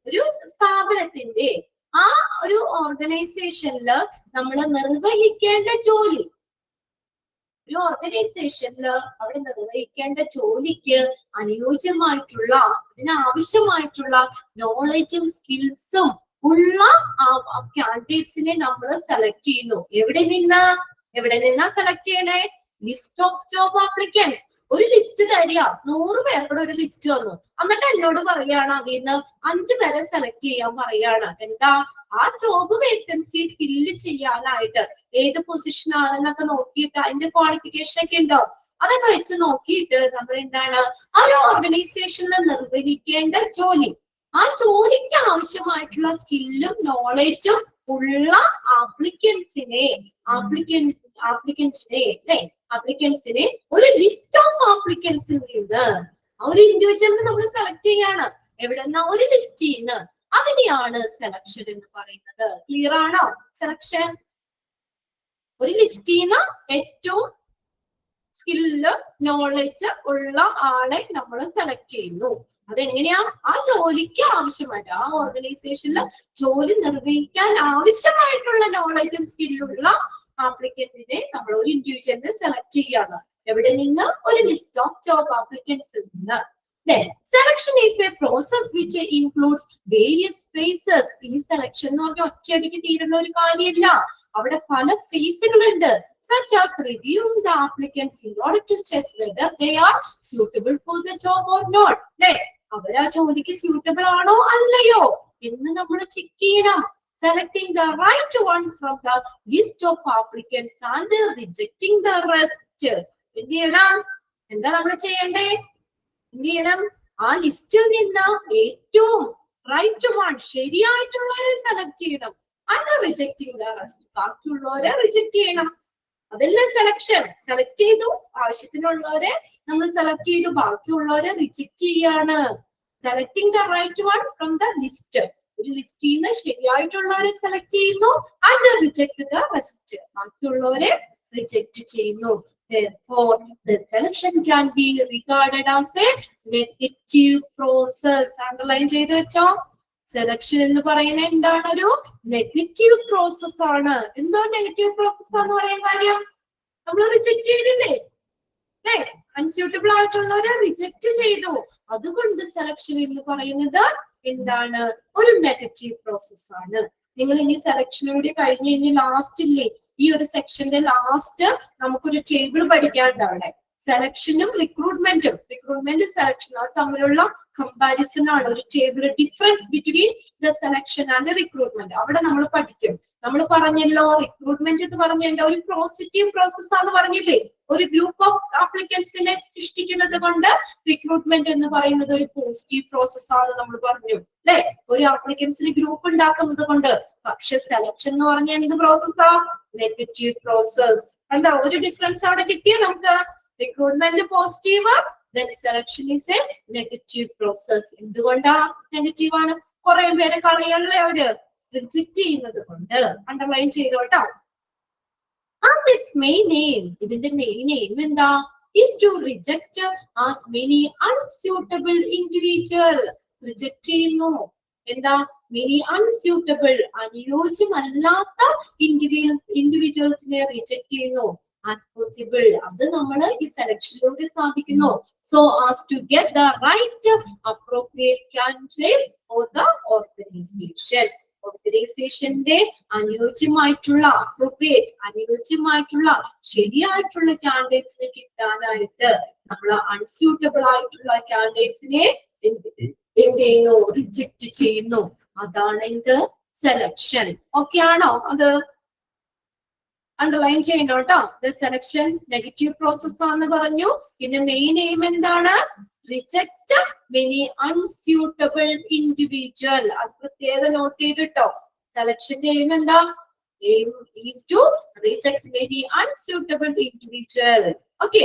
ഒരു സ്ഥാപനത്തിന്റെ, ആ ഒരു ഓർഗനൈസേഷനിൽ നമ്മൾ നിർവഹിക്കേണ്ട ജോലി, ഒരു ഓർഗനൈസേഷനിൽ അവിടെ നിർവഹിക്കേണ്ട ജോലിക്ക് അനുയോജ്യമായിട്ടുള്ള, അതിനാവശ്യമായിട്ടുള്ള നോളജും സ്കിൽസും ഉള്ള കാൻഡിഡേറ്റ്സിനെ നമ്മൾ സെലക്ട് ചെയ്യുന്നു. എവിടെ നിന്നാ സെലക്ട് ചെയ്യണേ? List of job applicants. ഒരു ലിസ്റ്റ് തരിക, 100 പേരുടെ ഒരു ലിസ്റ്റ് വന്നു, എന്നിട്ട് എന്നോട് പറയാണ് അതിൽ നിന്ന് 5 പേരെ സെലക്ട് ചെയ്യാൻ പറയാണ്. എന്താ? ആ ജോബ് വേക്കൻസി ഫില്ല് ചെയ്യാനായിട്ട് ഏത് പൊസിഷൻ ആണെന്നൊക്കെ നോക്കിയിട്ട് അതിന്റെ ക്വാളിഫിക്കേഷൻ ഒക്കെ ഉണ്ടോ, അതൊക്കെ വെച്ച് നോക്കിയിട്ട് നമ്മൾ എന്താണ് ആ ഒരു ഓർഗനൈസേഷനിൽ നിർവഹിക്കേണ്ട ജോലി, ആ ജോലിക്ക് ആവശ്യമായിട്ടുള്ള സ്കില്ലും നോളജും ഉള്ള ആപ്ലിക്കൻസിനെ ഒരു ലിസ്റ്റ് ഓഫ് ആപ്ലിക്കൻസിൽ നിന്ന് ആ ഒരു ഇൻഡിവിജ്വലിനെ നമ്മൾ സെലക്ട് ചെയ്യാണ്. എവിടെന്നാ? ഒരു ലിസ്റ്റിൽ നിന്ന്. അതിനെയാണ് സെലക്ഷൻ എന്ന് പറയുന്നത്. ക്ലിയർ ആണോ? സെലക്ഷൻ ഒരു ലിസ്റ്റിൽ നിന്ന് ഏറ്റവും സ്കില്ല് നോളജ് ഉള്ള ആളെ നമ്മൾ സെലക്ട് ചെയ്യുന്നു. അതെങ്ങനെയാ? ആ ജോലിക്ക് ആവശ്യമായിട്ട്, ആ ഓർഗനൈസേഷനിൽ ജോലി നിർവഹിക്കാൻ ആവശ്യമായിട്ടുള്ള നോളജും സ്കില്ലുള്ള ആപ്ലിക്കന്റിനെ നമ്മൾ ഒരു ഇൻഡിവിജ്വലിനെ സെലക്ട് ചെയ്യാണ്. എവിടെ നിന്ന്? ഒരു ലിസ്റ്റ് ഓഫ് ജോബ് ആപ്ലിക്കൻസിൽ നിന്ന്. Then selection is a process which includes various phases. ഈ സെലക്ഷൻ എന്ന് പറഞ്ഞാൽ ഒറ്റയടിക്ക് തീരുന്ന ഒരു കാര്യമല്ല, അവിടെ പല ഫേസുകളുണ്ട്. Such as reviewing the applicants in order to check whether they are suitable for the job or not. അല്ലേ? അവരാ ജോലിക്ക് സ്യൂട്ടബിൾ ആണോ അല്ലയോ എന്ന് നമ്മൾ ചെക്ക് ചെയ്യണം. Selecting the right one from the list of applicants and rejecting the rest. എന്ത് ചെയ്യണം? എന്താ നമ്മൾ ചെയ്യണ്ടേ? എന്ത് ചെയ്യണം? ആ ലിസ്റ്റിൽ നിന്ന് ഏറ്റവും റൈറ്റ് വൺ, ശരിയായിട്ടുള്ളവരെ സെലക്ട് ചെയ്യണം. അത് റിജക്ടിങ് ദ റെസ്റ്റ്, ബാക്കിയുള്ളവരെ റിജക്ട് ചെയ്യണം. അതല്ലേ സെലക്ഷൻ. സെലക്ട് ചെയ്തു, ആവശ്യത്തിനുള്ളവരെ നമ്മൾ സെലക്ട് ചെയ്തു, ബാക്കിയുള്ളവരെ റിജക്ട് ചെയ്യാണ്. Selecting the right one from the list, ഒരു ലിസ്റ്റിൽ നിന്ന് ശരിയായിട്ടുള്ളവരെ സെലക്ട് ചെയ്യുന്നു. അത് റിജക്ട് ദ റെസ്റ്റ്, ബാക്കിയുള്ളവരെ റിജക്ട് ചെയ്യുന്നു. Therefore, the selection can be regarded as a negative process. Underline ചെയ്തു വെച്ചോ. സെലക്ഷൻ എന്ന് പറയുന്നത് എന്താണ്? ഒരു നെഗറ്റീവ് പ്രോസസ് ആണ്. എന്തോ നെഗറ്റീവ് പ്രോസസ് ആണെന്ന് പറയാൻ കാര്യം? നമ്മൾ റിജക്ട് ചെയ്തില്ലേ? അല്ലേ? അൺസ്യൂട്ടബിൾ ആയിട്ടുള്ളവരെ റിജക്ട് ചെയ്തു. അതുകൊണ്ട് സെലക്ഷൻ എന്ന് പറയുന്നത് എന്താണ്? ഒരു നെഗറ്റീവ് പ്രോസസ് ആണ്. നിങ്ങൾ ഇനി സെലക്ഷനോട് കഴിഞ്ഞ് കഴിഞ്ഞ് ലാസ്റ്റ് ഇല്ലേ, ഈ ഒരു സെക്ഷന്റെ ലാസ്റ്റ് നമുക്കൊരു ടേബിൾ പഠിക്കാനുണ്ട്. അവിടെ സെലക്ഷനും റിക്രൂട്ട്മെന്റും, റിക്രൂട്ട്മെന്റ് സെലക്ഷൻ അത് തമ്മിലുള്ള കമ്പാരിസൺ ആണ്. ഒരു table difference between the selection and recruitment അവിടെ നമ്മൾ പഠിക്കും. നമ്മൾ പറഞ്ഞല്ലോ റിക്രൂട്ട്മെന്റ് എന്ന് പറഞ്ഞാൽ ഒരു പോസിറ്റീവ് പ്രോസസ് ആണെന്ന് പറഞ്ഞില്ലേ? ഒരു ഗ്രൂപ്പ് ഓഫ് ആപ്ലിക്കൻസിനെ സൃഷ്ടിക്കുന്നത് കൊണ്ട് റിക്രൂട്ട്മെന്റ് എന്ന് പറയുന്നത് ഒരു പോസിറ്റീവ് പ്രോസസ് ആണ് നമ്മൾ പറഞ്ഞു അല്ലെ? ഒരു ആപ്ലിക്കൻസിന് ഗ്രൂപ്പ് ഉണ്ടാക്കുന്നത് കൊണ്ട്. പക്ഷെ സെലക്ഷൻ എന്ന് പറഞ്ഞാൽ എന്ത് പ്രോസസ്സാ? Negative process. എന്താ ഒരു ഡിഫറൻസ് അവിടെ കിട്ടിയ നമുക്ക്? Recruitment positive, then selection is a negative process. എന്തുകൊണ്ടാ നെഗറ്റീവ് ആണ്? കുറെ പേരെ കളയല്ലേ അവര്, റിജക്ട് ചെയ്യുന്നത് കൊണ്ട്. അണ്ടർലൈൻ ചെയ്തോട്ടോ. And its main aim, ഇതിന്റെ മെയിൻ എയിം എന്താ? is to reject as many unsuitable individual. Reject ചെയ്യുന്നു. എന്താ? many unsuitable, അനുയോജ്യമല്ലാത്ത ഇൻഡിവിജ്വൽസിനെ റിജക്ട് ചെയ്യുന്നു as possible. അത് നമ്മൾ ഈ സെലക്ഷനിലൂടെ സാധിക്കുന്നു. So as to get the right appropriate candidates for the organization. ഓർഗനൈസേഷന്റെ അനുയോജ്യമായിട്ടുള്ള അനുയോജ്യമായിട്ടുള്ള ശരിയായിട്ടുള്ള കാൻഡിഡേറ്റ്സിനെ കിട്ടാനായിട്ട് നമ്മൾ അൺസ്യൂട്ടബിൾ ആയിട്ടുള്ള കാൻഡിഡേറ്റ്സിനെ എന്ത് ചെയ്യുന്നു? റിജക്ട് ചെയ്യുന്നു. അതാണ് ഇത് സെലക്ഷൻ. ഓക്കെ ആണോ? അത് അണ്ടർലൈൻ ചെയ്യണം കേട്ടോ. ദ സെലക്ഷൻ നെഗറ്റീവ് പ്രോസസ് ആണെന്ന് പറഞ്ഞു. പിന്നെ മെയിൻ എയിം എന്താണ്? Reject many unsuitable individual. അത് പ്രത്യേകം നോട്ട് ചെയ്തിട്ടോ. സെലക്ഷന്റെ എയിം എന്താ? Aim is to reject many unsuitable individual. Okay.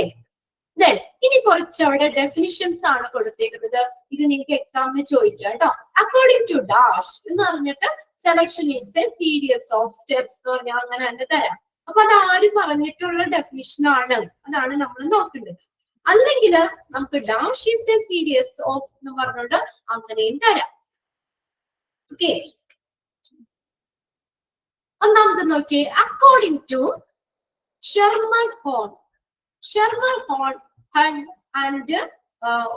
Then ഇനി കുറച്ച് അവിടെ ഡെഫിനിഷൻസ് ആണ് കൊടുത്തേക്കുന്നത്. ഇത് നിങ്ങൾക്ക് എക്സാമിന് ചോദിക്കാം കേട്ടോ. അക്കോർഡിംഗ് ടു ഡാഷ് എന്ന് പറഞ്ഞിട്ട് selection is a series of steps എന്ന് പറഞ്ഞാൽ അങ്ങനെ തന്നെ തരാം. അപ്പൊ അത് ആര് പറഞ്ഞിട്ടുള്ള ഡെഫിനിഷൻ ആണ്, അതാണ് നമ്മൾ നോക്കേണ്ടത്. അല്ലെങ്കിൽ നമുക്ക് dash is a series of എന്ന് പറഞ്ഞിട്ട് അങ്ങനെയും തരാം. ഓക്കെ, ഒന്നാമത് നോക്കിയേ, according to Schermerhorn and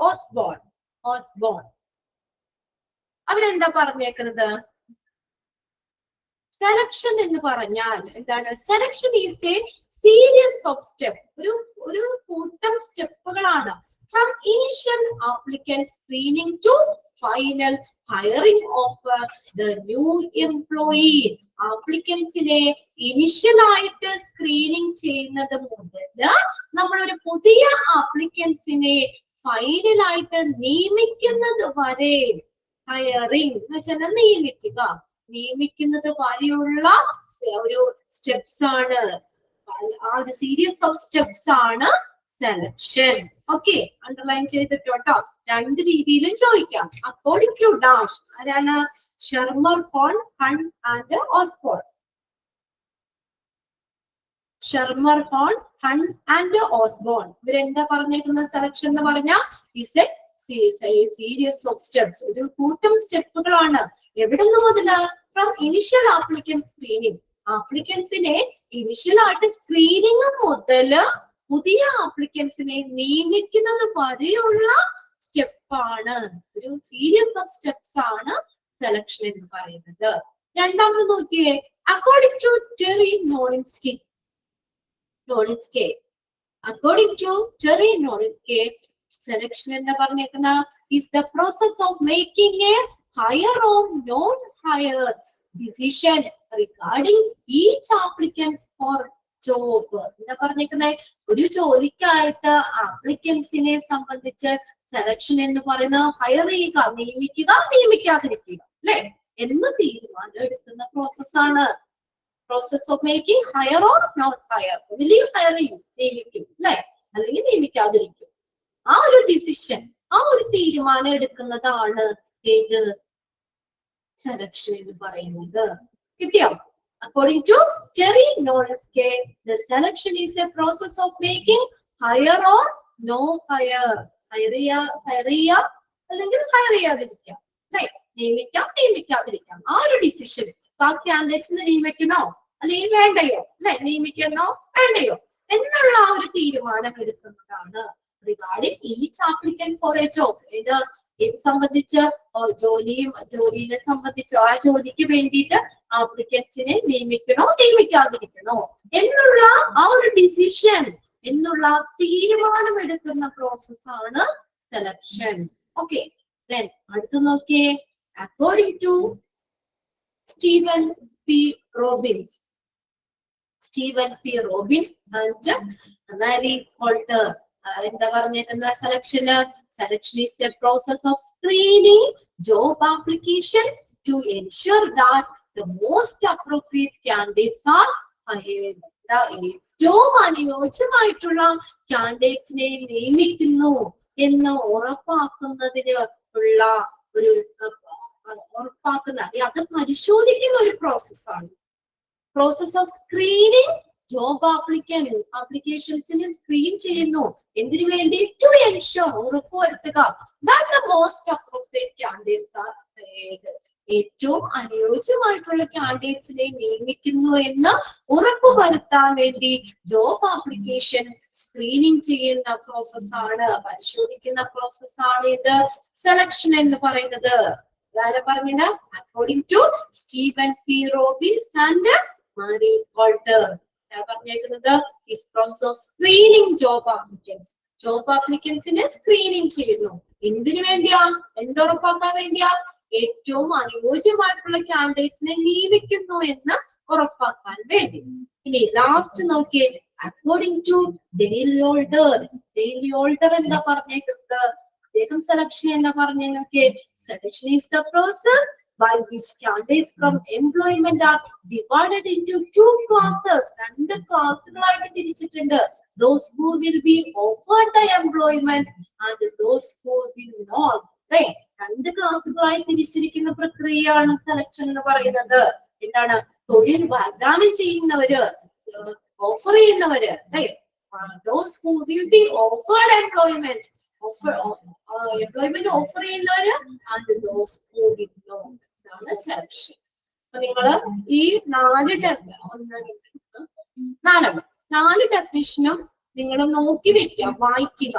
Osborn അവരെന്താ പറഞ്ഞേക്കുന്നത്? സെലക്ഷൻ എന്ന് പറഞ്ഞാൽ എന്താണ്? Selection is a series of step, ഒരു കൂട്ടം സ്റ്റെപ്പുകളാണ്. From initial applicant screening to final hiring of the new employee. ആപ്ലിക്കൻസിനെ ഇനിഷ്യൽ ആയിട്ട് സ്ക്രീനിങ് ചെയ്യുന്നത് മുതൽ നമ്മളൊരു പുതിയ ആപ്ലിക്കൻസിനെ ഫൈനൽ ആയിട്ട് നിയമിക്കുന്നത് വരെ, ഹയറിംഗ് എന്ന് വെച്ചാൽ നിയമിക്കുന്നത് വരെയുള്ള ഒരു സ്റ്റെപ്സ് ആണ്, ആ ഒരു സീരീസ് ഓഫ് സ്റ്റെപ്സ് ആണ് സെലക്ഷൻ. ഓക്കെ, അണ്ടർലൈൻ ചെയ്തിട്ടോ. രണ്ട് രീതിയിലും ചോദിക്കാം. അക്കോർഡിംഗ് ടു ഡാഷ് ആരാണ്? Schermerhorn and Osborn. Schermerhorn and Osborn ഇവരെന്താ പറഞ്ഞേക്കുന്ന? സെലക്ഷൻ എന്ന് പറഞ്ഞാൽ is a series of steps, ഒരു കൂട്ടം സ്റ്റെപ്പുകളാണ്. എവിടെ നിന്ന് മുതല്? From initial applicant screening. ആപ്ലിക്കൻസിനെ ഇനിഷ്യൽ ആയിട്ട് സ്ക്രീനിങ് മുതല് പുതിയ ആപ്ലിക്കൻസിനെ നിയമിക്കുന്നത് വരെയുള്ള സ്റ്റെപ്പാണ്, ഒരു സീരീസ് ഓഫ് സ്റ്റെപ്സ് ആണ് സെലക്ഷൻ എന്ന് പറയുന്നത്. രണ്ടാമത് നോക്കിയേ, according to Terry Nolinski. According to Terry നോളിൻസ്കി selection എന്ന് പറഞ്ഞേക്കുന്ന is the process of making a higher or non higher decision regarding each applicant for job. എന്താ പറഞ്ഞേക്കുന്നത്? ഒരു ജോലിക്കായിട്ട് ആപ്ലിക്കൻസിനെ സംബന്ധിച്ച് സെലക്ഷൻ എന്ന് പറയുന്നത് ഹയർ ചെയ്യുക, നിയമിക്കാതിരിക്കുക അല്ലെ എന്ന് തീരുമാനം എടുക്കുന്ന പ്രോസസ്സാണ്. Process of making hire or not hire. ഒന്നില്ലെങ്കിൽ ഹയർ ചെയ്യും, നിയമിക്കും അല്ലെ, അല്ലെങ്കിൽ നിയമിക്കാതിരിക്കും. ആ ഒരു ഡിസിഷൻ, ആ ഒരു തീരുമാനം എടുക്കുന്നതാണ് ഏത്? സെലക്ഷൻ എന്ന് പറയുന്നത്. കിട്ടിയോ? According to Terry Nolinske, the selection is a process of making higher or no higher. ഹയറിയ അല്ലെങ്കിൽ ഹയർ ചെയ്യാതിരിക്കാം, നിയമിക്കാതിരിക്കാം. ആ ഒരു ഡിസിഷൻ. ബാക്കി കാൻഡിഡേറ്റ്സിനെ നിയമിക്കണോ അല്ലെങ്കിൽ വേണ്ടയോ, നിയമിക്കണോ വേണ്ടയോ എന്നുള്ള ആ ഒരു തീരുമാനം എടുക്കുന്നതാണ് regarding each applicant for a job. ഇത് സംബന്ധിച്ച് ജോലിയെ സംബന്ധിച്ച് ആ ജോലിക്ക് വേണ്ടിയിട്ട് ആപ്ലിക്കൻസിനെ നിയമിക്കാതിരിക്കണോ എന്നുള്ള ആ ഒരു ഡിസിഷൻ, എന്നുള്ള തീരുമാനം എടുക്കുന്ന പ്രോസസ്സാണ് സെലക്ഷൻ. ഓക്കെ, അടുത്ത് നോക്കിയേ, according to Steven P Robbins and Mary Coulter എന്താ പറഞ്ഞേക്കുന്ന? Selection is a process of screening job applications to ensure that the most appropriate candidates are hired. ഏറ്റവും അനുയോജ്യമായിട്ടുള്ള കാൻഡിഡേറ്റ്സിനെ നിയമിക്കുന്നു എന്ന് ഉറപ്പാക്കുന്നതിന് ഉള്ള ഒരു അത് പരിശോധിക്കുന്ന ഒരു പ്രോസസ്സാണ്. പ്രോസസ് ഓഫ് സ്ക്രീനിങ് ജോബ് ആപ്ലിക്കേഷൻസിനെ സ്ക്രീൻ ചെയ്യുന്നു. എന്തിനു വേണ്ടി? ടു എൻഷുർ, ഉറപ്പുവരുത്തുക that the most appropriate candidates are hired. ഏറ്റവും അനുയോജ്യമായിട്ടുള്ള കാൻഡിഡേറ്റ്സിനെ നിയമിക്കുന്നു എന്ന് ഉറപ്പുവരുത്താൻ വേണ്ടി ജോബ് ആപ്ലിക്കേഷൻ സ്ക്രീനിങ് ചെയ്യുന്ന പ്രോസസ്സാണ്, പരിശോധിക്കുന്ന പ്രോസസ്സാണ് ഇത് സെലക്ഷൻ എന്ന് പറയുന്നത്. ആരാ പറഞ്ഞത്? According to Steven P Robbins and Mary Coulter പറഞ്ഞേക്കുന്നത് is process of screening job applicants screening ചെയ്യുന്നു. എന്തിനു വേണ്ടിയാ? എന്തുറപ്പാക്കാൻ വേണ്ടിയാ? ഏറ്റവും അനുയോജ്യമായിട്ടുള്ള കാൻഡിഡേറ്റ്സിനെ നിയമിക്കുന്നു എന്ന് ഉറപ്പാക്കാൻ വേണ്ടി. ഇനി ലാസ്റ്റ് നോക്കിയേ, അക്കോർഡിംഗ് ടു ഡെയ്ലി ഓൾഡർ എന്താ പറഞ്ഞേക്കുന്നത്? അദ്ദേഹം സെലക്ഷൻ എന്താ പറഞ്ഞേ? Selection is the process by which candidates from employment are divided into two classes. രണ്ട് ക്ലാസ്സുകളായിട്ട് തിരിച്ചിട്ടുണ്ട്. Those who will be offered the employment and those who will not. രണ്ട് ക്ലാസ്സുകളായി തിരിച്ചിരിക്കുന്ന പ്രക്രിയയാണ് selection എന്ന് പറയുന്നത്. എന്താണ്? തൊഴിൽ വാഗ്ദാനം ചെയ്യുന്നവര്, ഓഫർ ചെയ്യുന്നവര്, those who will be offered employment, employment offer ചെയ്യുന്നവര്, and those who will not. ഇതാണ് സെലക്ഷൻ. അപ്പൊ നിങ്ങള് ഈ നാല് ഡെഫിനിഷനും നിങ്ങൾ നോക്കി വെക്കുക, വായിക്കുക.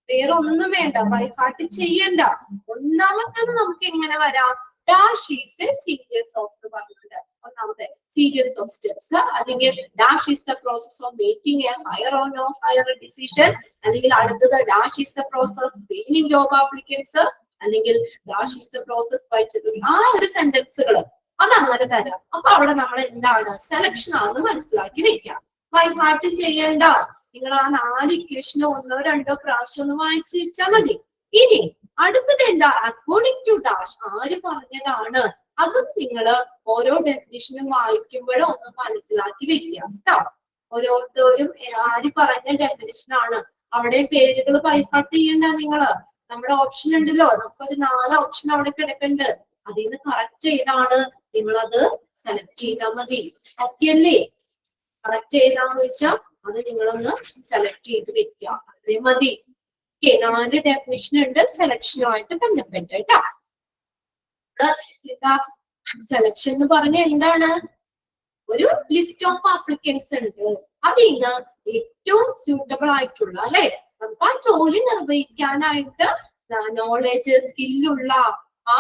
വേറെ ഒന്നും വേണ്ട, ബൈഹാർട്ട് ചെയ്യണ്ട. ഒന്നാമത്തേത് നമുക്ക് എങ്ങനെ വരാം? Dash is a series of പറഞ്ഞിട്ടുണ്ട്. ഒന്നാമത്തെ സീരീസ് ഓഫ് സ്റ്റെപ്സ്, അല്ലെങ്കിൽ dash is the process of making a hire or no hire decision, അല്ലെങ്കിൽ അടുത്തത് dash is the process training job applicants, അല്ലെങ്കിൽ dash is the process by ആ ഒരു സെന്റൻസുകൾ അതങ്ങനെ തരാം. അപ്പൊ അവിടെ നമ്മൾ എന്താണ് സെലക്ഷൻ ആണെന്ന് മനസ്സിലാക്കി വെക്കാം. ബൈഹാർട്ട് ചെയ്യണ്ട. നിങ്ങൾ ആ 4 ഇക്വേഷനോ 1 or 2 പ്രാവശ്യം ഒന്ന് വായിച്ചു വെച്ചാൽ മതി. ഇനി അടുത്തത് എന്താ? അക്കോർഡിംഗ് ടു ഡാഷ്, ആര് പറഞ്ഞതാണ്? അതും നിങ്ങൾ ഓരോ ഡെഫിനിഷനും വായിക്കുമ്പോഴും ഒന്ന് മനസ്സിലാക്കി വെക്കുക കേട്ടോ. ഓരോരുത്തരും ആര് പറഞ്ഞ ഡെഫിനിഷൻ ആണ്. അവിടെ പേരുകൾ ബൈഹാർട്ട് ചെയ്യണ്ട. നിങ്ങള് നമ്മുടെ ഓപ്ഷൻ ഉണ്ടല്ലോ, നമുക്കൊരു 4 ഓപ്ഷൻ അവിടെ കിടക്കുന്നുണ്ട്. അതിൽ നിന്ന് കറക്റ്റ് ചെയ്താണ് നിങ്ങളത് സെലക്ട് ചെയ്താൽ മതി. ഓക്കെ അല്ലേ? കറക്റ്റ് ചെയ്താന്ന് വെച്ചാൽ അത് നിങ്ങളൊന്ന് സെലക്ട് ചെയ്ത് വെക്കുക, അതേ മതി. 4 ഡെഫിനിഷൻ ഉണ്ട് സെലക്ഷനുമായിട്ട് ബന്ധപ്പെട്ട് കേട്ടോ. സെലക്ഷൻ എന്ന് പറഞ്ഞ എന്താണ്? ഒരു ലിസ്റ്റ് ഓഫ് ആപ്ലിക്കൻസ് ഉണ്ട്. അതിന് ഏറ്റവും സ്യൂട്ടബിൾ ആയിട്ടുള്ള, അല്ലെ, നമുക്ക് ആ ജോലി നിർവഹിക്കാനായിട്ട് നോളേജ്, സ്കില്ലുള്ള ആ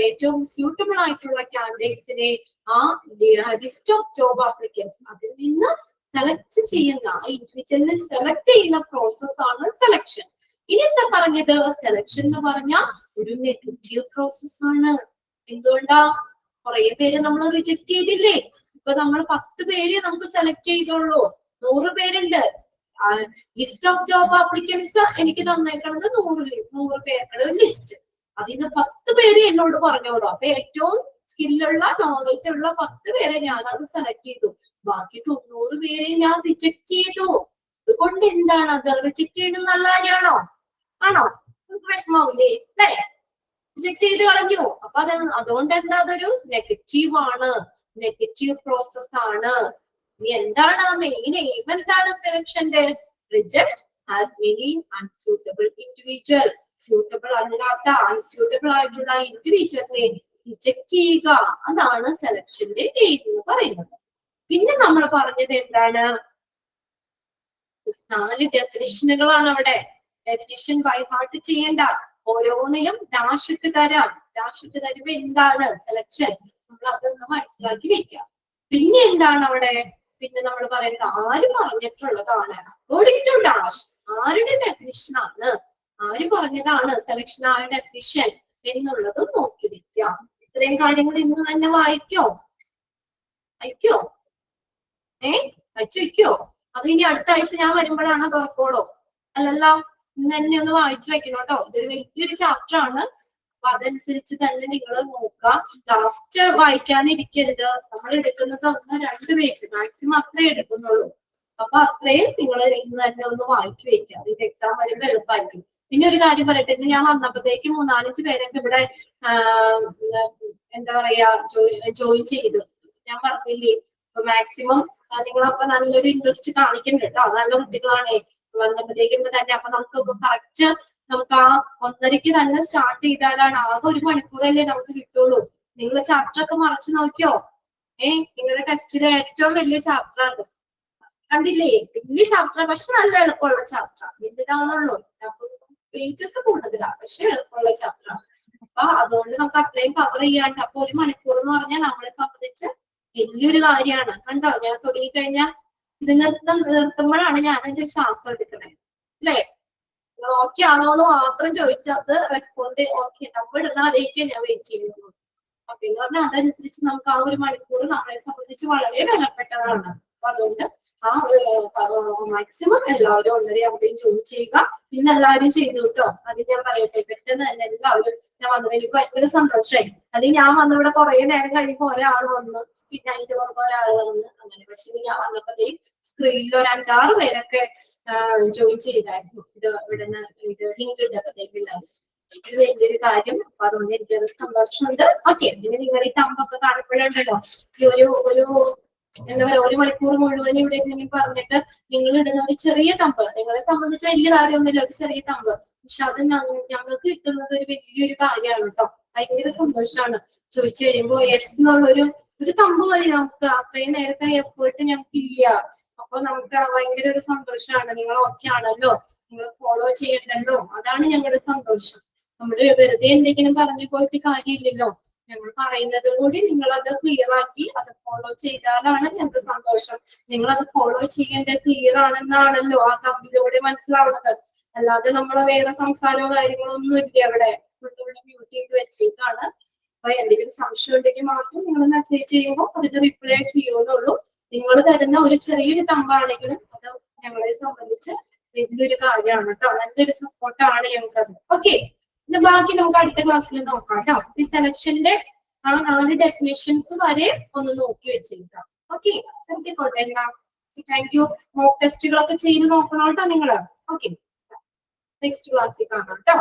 ഏറ്റവും സ്യൂട്ടബിൾ ആയിട്ടുള്ള കാൻഡിഡേറ്റ്സിനെ ആ ലിസ്റ്റ് ഓഫ് ജോബ് ആപ്ലിക്കൻസ് അതിൽ നിന്ന് സെലക്ട് ചെയ്യുന്ന, ഇൻഡിവിജ്വലിനെ സെലക്ട് ചെയ്യുന്ന പ്രോസസ് ആണ് സെലക്ഷൻ. ഇനി പറഞ്ഞത് സെലക്ഷൻ എന്ന് പറഞ്ഞ ഒരു നെഗറ്റീവ് പ്രോസസ് ആണ്. എന്തുകൊണ്ടാ? കുറെ പേര് നമ്മൾ റിജക്ട് ചെയ്തില്ലേ? ഇപ്പൊ നമ്മൾ 10 പേര് നമുക്ക് സെലക്ട് ചെയ്തോളൂ, 100 പേരുണ്ട്. ലിസ്റ്റ് ഓഫ് ജോബ് ആപ്ലിക്കൻസ് എനിക്ക് തന്നേക്കണത് 100 പേരുടെ ലിസ്റ്റ്. അതിന് 10 പേര് എന്നോട് പറഞ്ഞോളൂ. അപ്പൊ ഏറ്റവും സ്കില്ലുള്ള, നോളജ് ഉള്ള 10 പേരെ ഞാനത് സെലക്ട് ചെയ്തു. ബാക്കി 90 പേരെ ഞാൻ റിജക്ട് ചെയ്തു. അതുകൊണ്ട് എന്താണ് അത്? റിജക്ട് ചെയ്യുന്നത് നല്ല കാര്യമാണോ? ആണോ? നമുക്ക് വിഷമാവില്ലേ? അല്ലേ? റിജക്ട് ചെയ്ത് കളഞ്ഞു. അപ്പൊ അതുകൊണ്ട് എന്താ? അതൊരു നെഗറ്റീവ് ആണ്, നെഗറ്റീവ് പ്രോസസ് ആണ്. ഇനി എന്താണ് മെയിൻ എയിം? എന്താണ് സെലക്ഷന്റെ? Reject as many unsuitable individual. Suitable അല്ലാത്ത, അൺസ്യൂട്ടബിൾ ആയിട്ടുള്ള ഇൻഡിവിജ്വലിനെ റിജക്ട് ചെയ്യുക. അതാണ് സെലക്ഷന്റെ എയിം എന്ന് പറയുന്നത്. പിന്നെ നമ്മൾ പറഞ്ഞത് എന്താണ്? 4 ഡെഫിനിഷനുകളാണ് അവിടെ. ഡെഫിനിഷൻ ബൈഹാർട്ട് ചെയ്യേണ്ട. ഓരോന്നിലും ഡാഷ് ഇട്ട് തരാം. ഡാഷ് ഇട്ട് തരുമ്പോ എന്താണ് സെലക്ഷൻ, നമ്മൾ അതൊന്ന് മനസ്സിലാക്കി വെക്കാം. പിന്നെ എന്താണ് അവിടെ? പിന്നെ നമ്മൾ പറയുന്നത് ആര് പറഞ്ഞിട്ടുള്ളതാണ്? അക്കോർഡിംഗ് ടു ഡാഷ്, ആരുടെ ഡെഫിനിഷൻ ആണ്, ആര് പറഞ്ഞതാണ് സെലക്ഷൻ, ആരുടെ ഡെഫിനിഷൻ എന്നുള്ളത് നോക്കി വെക്കാം. ഇത്രയും കാര്യങ്ങൾ ഇന്ന് തന്നെ വായിക്കോ? വായിക്കോ? വെച്ചോ? അത് ഇനി അടുത്ത ആഴ്ച ഞാൻ വരുമ്പോഴാണ് തുറക്കോളൂ? അല്ലല്ലോ, ഇന്ന് തന്നെ ഒന്ന് വായിച്ചു വെക്കണം കേട്ടോ. ഇതൊരു വലിയൊരു ചാപ്റ്റർ ആണ്. അപ്പൊ അതനുസരിച്ച് തന്നെ നിങ്ങൾ നോക്കുക. ലാസ്റ്റ് വായിക്കാനിരിക്കരുത്. നമ്മൾ എടുക്കുന്നത് 1-2 പേജ് മാക്സിമം അത്രേ എടുക്കുന്നുള്ളൂ. അപ്പൊ അത്രയും നിങ്ങൾ ഇന്ന് തന്നെ ഒന്ന് വായിച്ചു വെക്കുക. ഇത് എക്സാം വരുമ്പോ എളുപ്പമായിരിക്കും. പിന്നെ ഒരു കാര്യം പറയട്ടെ, ഇന്ന് ഞാൻ വന്നപ്പോഴത്തേക്ക് 3-4 പേരൊക്കെ ഇവിടെ എന്താ പറയാ ജോയിൻ ചെയ്തു. ഞാൻ പറഞ്ഞില്ലേ, മാക്സിമം നിങ്ങളപ്പൊ നല്ലൊരു ഇൻട്രസ്റ്റ് കാണിക്കുന്നുണ്ട് കേട്ടോ. നല്ല കുട്ടികളാണ് വന്നപ്പോഴത്തേക്കും തന്നെ. അപ്പൊ നമുക്ക് കറക്റ്റ് നമുക്ക് ആ 1:30 തന്നെ സ്റ്റാർട്ട് ചെയ്താലാണ് ആകെ 1 മണിക്കൂറല്ലേ നമുക്ക് കിട്ടുള്ളൂ. നിങ്ങൾ ചാപ്റ്റർ ഒക്കെ മറച്ചു നോക്കിയോ? നിങ്ങളുടെ ടെസ്റ്റിലെ ഏറ്റവും വലിയ ചാപ്റ്റർ അത് കണ്ടില്ലേ? വലിയ ചാപ്റ്റർ, പക്ഷെ നല്ല എളുപ്പമുള്ള ചാപ്റ്റർ. എന്തിനാന്നുള്ളൂ, പേജസ് കൂടുതലാ, പക്ഷെ എളുപ്പമുള്ള ചാപ്റ്റർ. അപ്പൊ അതുകൊണ്ട് നമുക്ക് അത്രയും കവർ ചെയ്യാണ്ട്. അപ്പൊ 1 മണിക്കൂർ എന്ന് പറഞ്ഞാൽ നമ്മളെ സംബന്ധിച്ച് വലിയൊരു കാര്യമാണ്. കണ്ടോ, ഞാൻ തുടങ്ങി കഴിഞ്ഞാൽ ഇത് നിർത്തുമ്പോഴാണ് ഞാൻ എന്റെ ശ്വാസം എടുക്കണേ. അല്ലേ? ഓക്കെ ആണോ എന്ന് മാത്രം ചോദിച്ചത് റെസ്പോണ്ട് ഓക്കെ നമ്മൾ ഇടുന്നതിലേക്ക് ഞാൻ വെയിറ്റ് ചെയ്യുന്നു. അപ്പൊ എന്ന് പറഞ്ഞാൽ അതനുസരിച്ച് നമുക്ക് ആ 1 മണിക്കൂർ നമ്മളെ സംബന്ധിച്ച് വളരെ വിലപ്പെട്ടതാണ്. അപ്പൊ അതുകൊണ്ട് ആ മാക്സിമം എല്ലാവരും 1:30 ജോയിൻ ചെയ്യുക. ഇന്ന് എല്ലാവരും ചെയ്തു കേട്ടോ. അത് ഞാൻ പറയട്ടെ, പെട്ടെന്ന് തന്നെ എല്ലാവരും ഞാൻ വന്നത് എനിക്ക് ഭയങ്കര സന്തോഷമായി. അല്ലെങ്കിൽ ഞാൻ വന്നിവിടെ കുറെ നേരം കഴിയുമ്പോൾ ഒരാൾ വന്ന്, പിന്നെ അതിന്റെ പുറമെ ഒരാൾ വന്ന് അങ്ങനെ. പക്ഷെ ഞാൻ വന്നപ്പോഴേ സ്ക്രീനിൽ ഒരു 5-6 പേരൊക്കെ ജോയിൻ ചെയ്തായിരുന്നു. ഇത് ഇവിടുന്ന് ഇത് ലിങ്ക് ഇട്ടപ്പോഴത്തേക്കുണ്ടായിരുന്നു. ഇത് വലിയൊരു കാര്യം. അപ്പൊ അതുകൊണ്ട് എനിക്കൊരു സന്തോഷമുണ്ട്. ഓക്കെ, പിന്നെ നിങ്ങൾ ഈ തമ്പൊക്കെ കാണുമ്പോഴുണ്ടല്ലോ, ഒരു എന്താ പറയാ, 1 മണിക്കൂർ മുഴുവൻ ഇവിടെ ഇങ്ങനെ പറഞ്ഞിട്ട് നിങ്ങൾ ഇടുന്ന ഒരു ചെറിയ തമ്പ്, നിങ്ങളെ സംബന്ധിച്ച് വലിയ കാര്യമൊന്നുമില്ല, ഒരു ചെറിയ തമ്പ്, പക്ഷെ അത് ഞങ്ങൾക്ക് കിട്ടുന്നത് ഒരു വലിയൊരു കാര്യമാണ് കേട്ടോ. ഭയങ്കര സന്തോഷമാണ്. ചോദിച്ചു കഴിയുമ്പോ യെസ് എന്നുള്ളൊരു തമ്പ് മതി നമുക്ക്. അത്രയും നേരത്തെ എഫേർട്ട് ഞങ്ങൾക്ക് ഇല്ല. അപ്പൊ നമുക്ക് ഭയങ്കര ഒരു സന്തോഷമാണ്. നിങ്ങൾ ഓക്കെ ആണല്ലോ, നിങ്ങൾ ഫോളോ ചെയ്യണ്ടല്ലോ, അതാണ് ഞങ്ങളുടെ സന്തോഷം. നമ്മള് വെറുതെ എന്തെങ്കിലും പറഞ്ഞു പോയിട്ട് കാര്യമില്ലല്ലോ. ഞങ്ങൾ പറയുന്നത് കൂടി നിങ്ങളത് ക്ലിയർ ആക്കി അത് ഫോളോ ചെയ്താലാണ് ഞങ്ങൾക്ക് സന്തോഷം. നിങ്ങളത് ഫോളോ ചെയ്യേണ്ടത് ക്ലിയർ ആണെന്നാണല്ലോ ആ തമ്പിലൂടെ മനസ്സിലാവുന്നത്. അല്ലാതെ നമ്മളെ വേറെ സംസാരമോ കാര്യങ്ങളോ ഒന്നും ഇല്ല അവിടെ. ഇവിടെ മ്യൂട്ട് ചെയ്ത് വെച്ചേക്കാണ്. അപ്പൊ എന്തെങ്കിലും സംശയം ഉണ്ടെങ്കിൽ മാത്രം നിങ്ങൾ മെസ്സേജ് ചെയ്യുമ്പോൾ അതിന് റിപ്ലൈ ചെയ്യുന്നുള്ളൂ. നിങ്ങൾ തരുന്ന ഒരു ചെറിയൊരു തമ്പാണെങ്കിലും അത് ഞങ്ങളെ സംബന്ധിച്ച് വലിയൊരു കാര്യമാണ് കേട്ടോ. നല്ലൊരു സപ്പോർട്ടാണ് ഞങ്ങൾക്കത്. ഓക്കെ, ഇന്ന് ബാക്കി നമുക്ക് അടുത്ത ക്ലാസ്സിൽ നോക്കാം കേട്ടോ. ഈ സെലക്ഷന്റെ ആ 4 ഡെഫിനിഷൻസ് വരെ ഒന്ന് നോക്കി വെച്ചേക്കാം. ഓക്കെ, നിർത്തിക്കോട്ടെ. Thank you. മോക്ക് ടെസ്റ്റുകളൊക്കെ ചെയ്ത് നോക്കണം കേട്ടോ നിങ്ങള്. ഓക്കെ, നെക്സ്റ്റ് ക്ലാസ്സിൽ കാണാം കേട്ടോ.